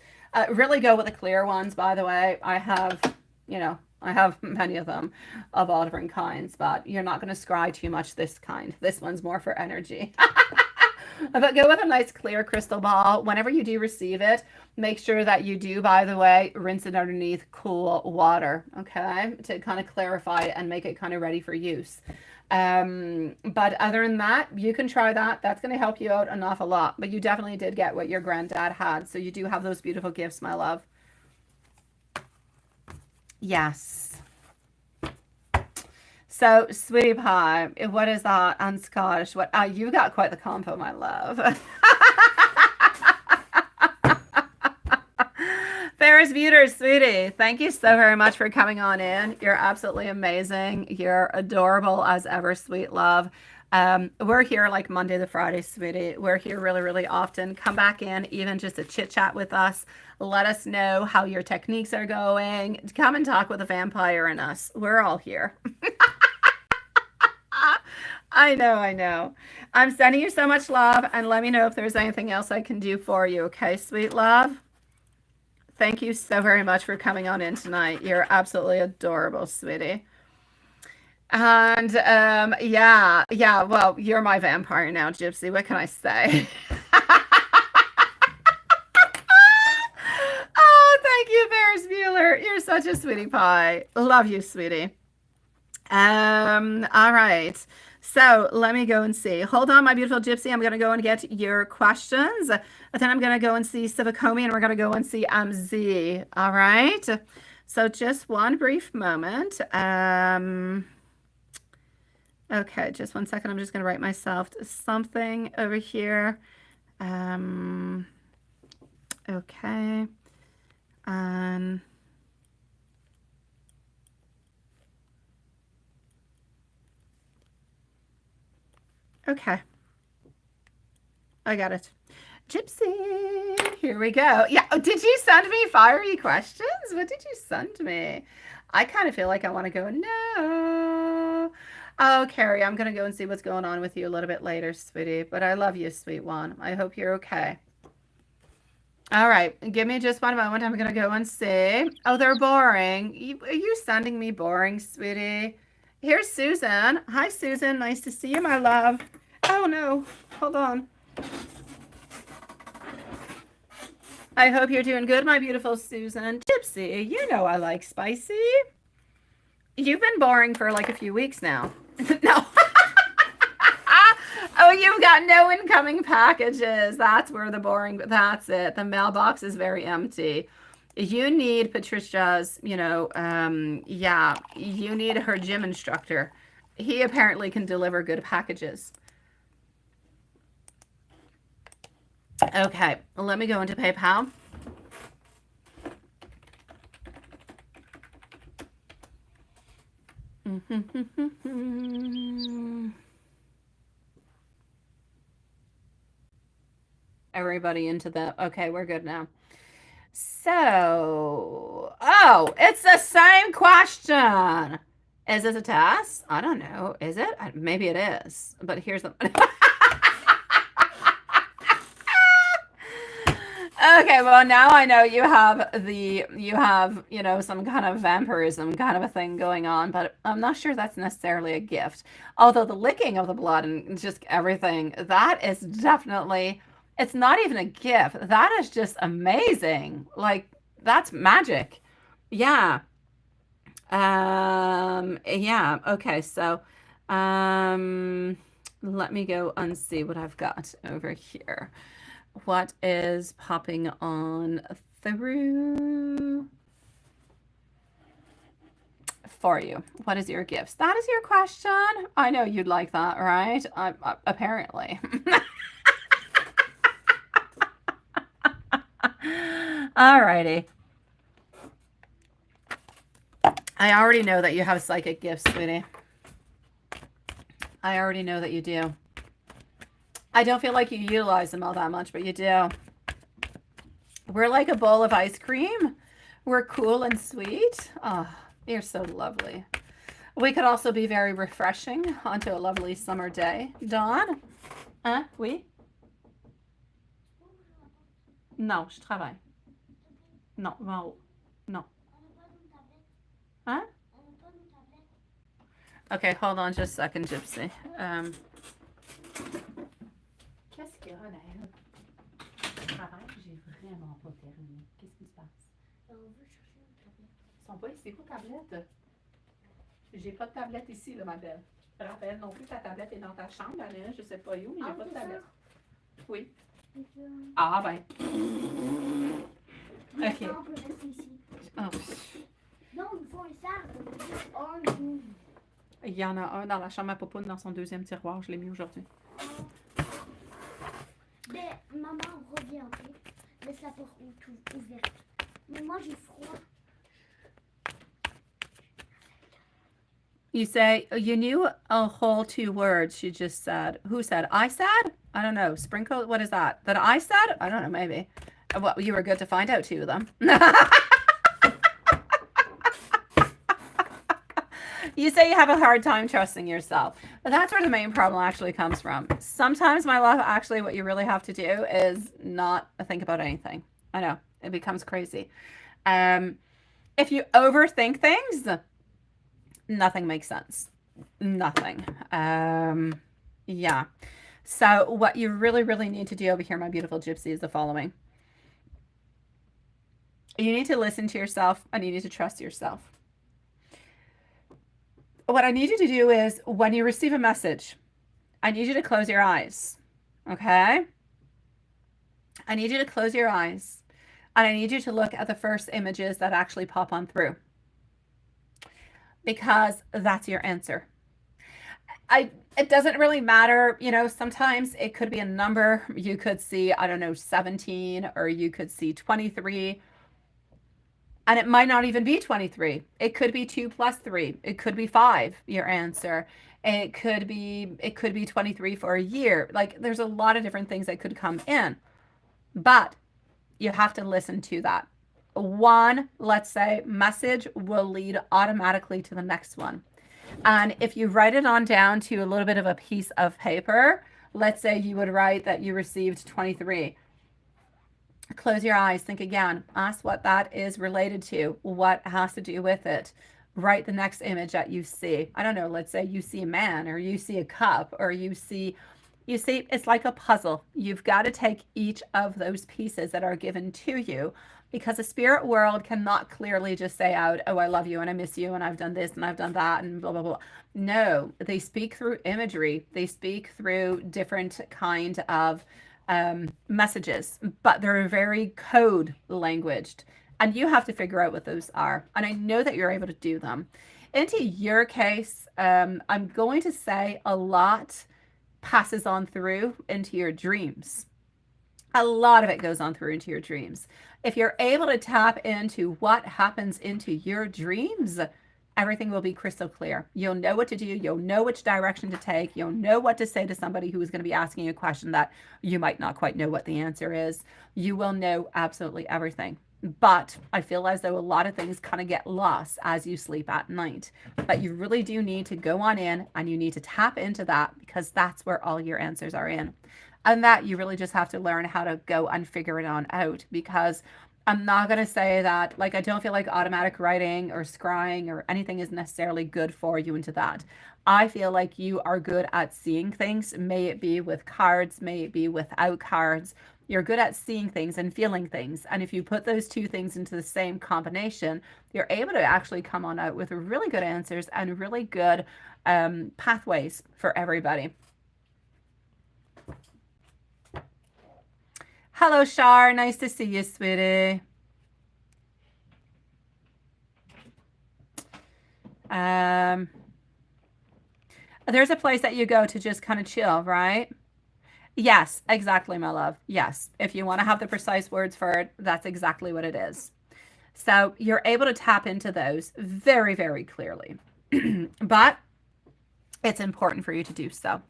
Really go with the clear ones, by the way. I have many of them of all different kinds, but you're not going to scry too much this kind. This one's more for energy. But go with a nice clear crystal ball. Whenever you do receive it, make sure that you do, by the way, rinse it underneath cool water, okay? To kind of clarify it and make it kind of ready for use. But other than that, you can try that. That's going to help you out an awful lot. But you definitely did get what your granddad had. So you do have those beautiful gifts, my love. Yes. So, sweetie pie, what is that on Scottish? What? You got quite the compo, my love. Ferris Bueller, sweetie, thank you so very much for coming on in. You're absolutely amazing. You're adorable as ever, sweet love. We're here like Monday to Friday, sweetie. We're here really, really often. Come back in, even just a chit chat with us. Let us know how your techniques are going. Come and talk with a vampire and us. We're all here. I know, I know. I'm sending you so much love, and let me know if there's anything else I can do for you, okay, sweet love? Thank you so very much for coming on in tonight. You're absolutely adorable, sweetie. And yeah, well, you're my vampire now, Gypsy. What can I say? Oh, thank you, Ferris Bueller. You're such a sweetie pie. Love you, sweetie. All right. So let me go and see. Hold on, my beautiful Gypsy. I'm going to go and get your questions. And then I'm going to go and see Civicomi, and we're going to go and see Z. All right. So just one brief moment. Okay, just one second. I'm just going to write myself something over here. Okay. Okay. I got it. Gypsy, here we go. Yeah, oh, did you send me fiery questions? What did you send me? I kind of feel like I want to go, no. Oh, Carrie, I'm going to go and see what's going on with you a little bit later, sweetie. But I love you, sweet one. I hope you're okay. All right, give me just one moment. I'm going to go and see. Oh, they're boring. Are you sending me boring, sweetie? Here's Susan. Hi, Susan. Nice to see you, my love. Oh, no. Hold on. I hope you're doing good, my beautiful Susan. Gypsy, you know I like spicy. You've been boring for like a few weeks now. No. Oh, you've got no incoming packages. That's where the boring, but that's it. The mailbox is very empty. You need Patricia's, yeah, you need her gym instructor. He apparently can deliver good packages. Okay, let me go into PayPal. Everybody into the, okay, we're good now. So, oh, it's the same question. Is this a test? I don't know. Is it? Maybe it is. But here's the... Okay, well, now I know you have, some kind of vampirism kind of a thing going on, but I'm not sure that's necessarily a gift. Although the licking of the blood and just everything, that is definitely, it's not even a gift. That is just amazing. Like, that's magic. Yeah. Yeah. Okay, so, let me go and see what I've got over here. What is popping on through for you? What is your gifts? That is your question. I know you'd like that, right? Apparently. Alrighty. I already know that you have psychic gifts, sweetie. I already know that you do. I don't feel like you utilize them all that much, but you do. We're like a bowl of ice cream. We're cool and sweet. Oh, you're so lovely. We could also be very refreshing onto a lovely summer day. Dawn? Hein? Oui? Non, je travaille. Non, en haut. Non. Hein? Okay, hold on just a second, Gypsy. Qu'est-ce qu'il y a, Naël? Je travaille, j'ai vraiment pas terminé. Qu'est-ce qui se passe? On veut chercher une tablette. Ils sont pas ici, vos tablettes? J'ai pas de tablette ici, là, ma belle. Rappelle non plus, ta tablette est dans ta chambre, là, je sais pas où, mais j'ai pas de tablette. Oui. Ah, ben. Ok. On peut rester ici. Oh. Non, il faut un sac. Il y en a un dans la chambre à Popoune, dans son deuxième tiroir. Je l'ai mis aujourd'hui. Mais maman revient, ok? Laisse la porte ouverte. Mais moi, j'ai froid. You say, you knew a whole 2 words you just said. Who said? I said? I don't know. Sprinkle? What is that? That I said? I don't know, maybe. Well, you were good to find out 2 of them. You say you have a hard time trusting yourself. But that's where the main problem actually comes from. Sometimes, my love, actually what you really have to do is not think about anything. I know. It becomes crazy. If you overthink things, nothing makes sense. Nothing. Yeah. So what you really, really need to do over here, my beautiful Gypsy, is the following. You need to listen to yourself and you need to trust yourself. What I need you to do is when you receive a message, I need you to close your eyes. Okay? I need you to close your eyes and I need you to look at the first images that actually pop on through. Because that's your answer. It doesn't really matter, sometimes it could be a number. You could see, I don't know, 17, or you could see 23. And it might not even be 23. It could be 2 plus 3. It could be 5, your answer. It could be 23 for a year. Like, there's a lot of different things that could come in. But you have to listen to that. One, let's say, message will lead automatically to the next one. And if you write it on down to a little bit of a piece of paper, let's say you would write that you received 23. Close your eyes, think again, ask what that is related to, what has to do with it. write the next image that you see. I don't know, let's say you see a man, or you see a cup, or you see, it's like a puzzle. You've got to take each of those pieces that are given to you, because the spirit world cannot clearly just say out, oh, I love you and I miss you and I've done this and I've done that and blah, blah, blah. No, they speak through imagery. They speak through different kind of messages, but they're very code languaged. And you have to figure out what those are. And I know that you're able to do them. Into your case, I'm going to say a lot passes on through into your dreams. A lot of it goes on through into your dreams. If you're able to tap into what happens into your dreams, everything will be crystal clear. You'll know what to do. You'll know which direction to take. You'll know what to say to somebody who is going to be asking you a question that you might not quite know what the answer is. You will know absolutely everything. But I feel as though a lot of things kind of get lost as you sleep at night. But you really do need to go on in and you need to tap into that, because that's where all your answers are in. And that you really just have to learn how to go and figure it on out, because I'm not going to say that, like, I don't feel like automatic writing or scrying or anything is necessarily good for you into that. I feel like you are good at seeing things, may it be with cards, may it be without cards. You're good at seeing things and feeling things. And if you put those two things into the same combination, you're able to actually come on out with really good answers and really good pathways for everybody. Hello, Shar. Nice to see you, sweetie. There's a place that you go to just kind of chill, right? Yes, exactly, my love. Yes. If you want to have the precise words for it, that's exactly what it is. So you're able to tap into those very, very clearly. But it's important for you to do so.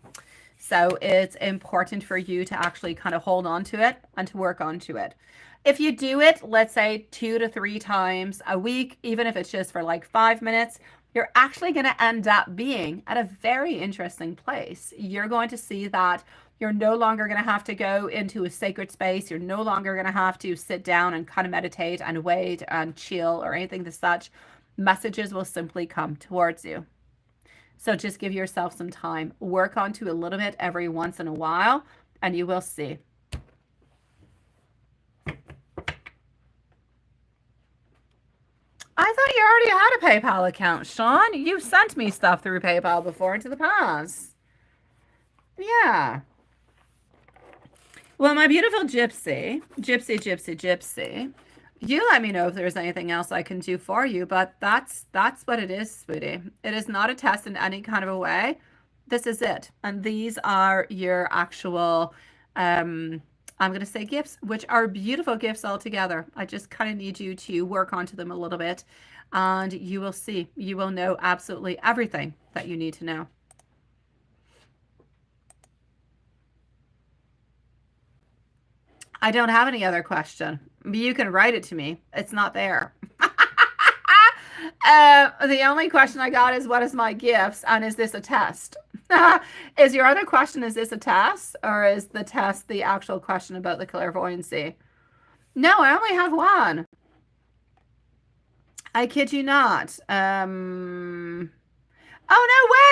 So it's important for you to actually kind of hold on to it and to work onto it. If you do it, let's say 2 to 3 times a week, even if it's just for like 5 minutes, you're actually going to end up being at a very interesting place. You're going to see that you're no longer going to have to go into a sacred space. You're no longer going to have to sit down and kind of meditate and wait and chill or anything to such. Messages will simply come towards you. So just give yourself some time. Work onto a little bit every once in a while, and you will see. I thought you already had a PayPal account, Sean. You've sent me stuff through PayPal before into the past. Yeah. Well, my beautiful gypsy, you let me know if there's anything else I can do for you, but that's what it is, sweetie. It is not a test in any kind of a way. This is it. And these are your actual, I'm going to say gifts, which are beautiful gifts altogether. I just kind of need you to work onto them a little bit, and you will see. You will know absolutely everything that you need to know. I don't have any other question. You can write it to me. It's not there. The only question I got is, what is my gifts? And is this a test? Is your other question, is this a test? Or is the test the actual question about the clairvoyancy? No, I only have one. I kid you not. Oh, no,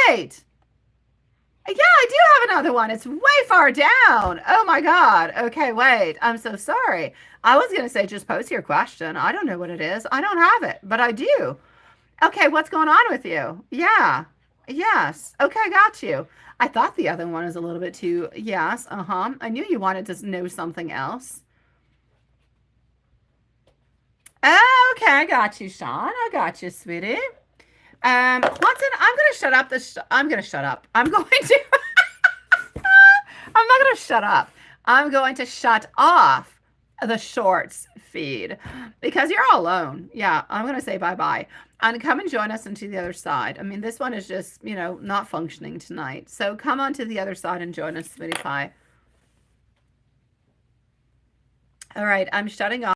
wait. Yeah, I do have another one. It's way far down. Oh my God. Okay, wait. I'm so sorry. I was going to say, just post your question. I don't know what it is. I don't have it, but I do. Okay, what's going on with you? Yeah. Yes. Okay, got you. I thought the other one was a little bit too, yes. I knew you wanted to know something else. Okay, I got you, Sean. I got you, sweetie. Watson, I'm going to shut up. I'm going to shut up. I'm going to, I'm not going to shut up. I'm going to shut off the shorts feed because you're all alone. Yeah, I'm going to say bye-bye. And come and join us into the other side. I mean, this one is just, not functioning tonight. So come on to the other side and join us, sweetie pie. All right, I'm shutting off.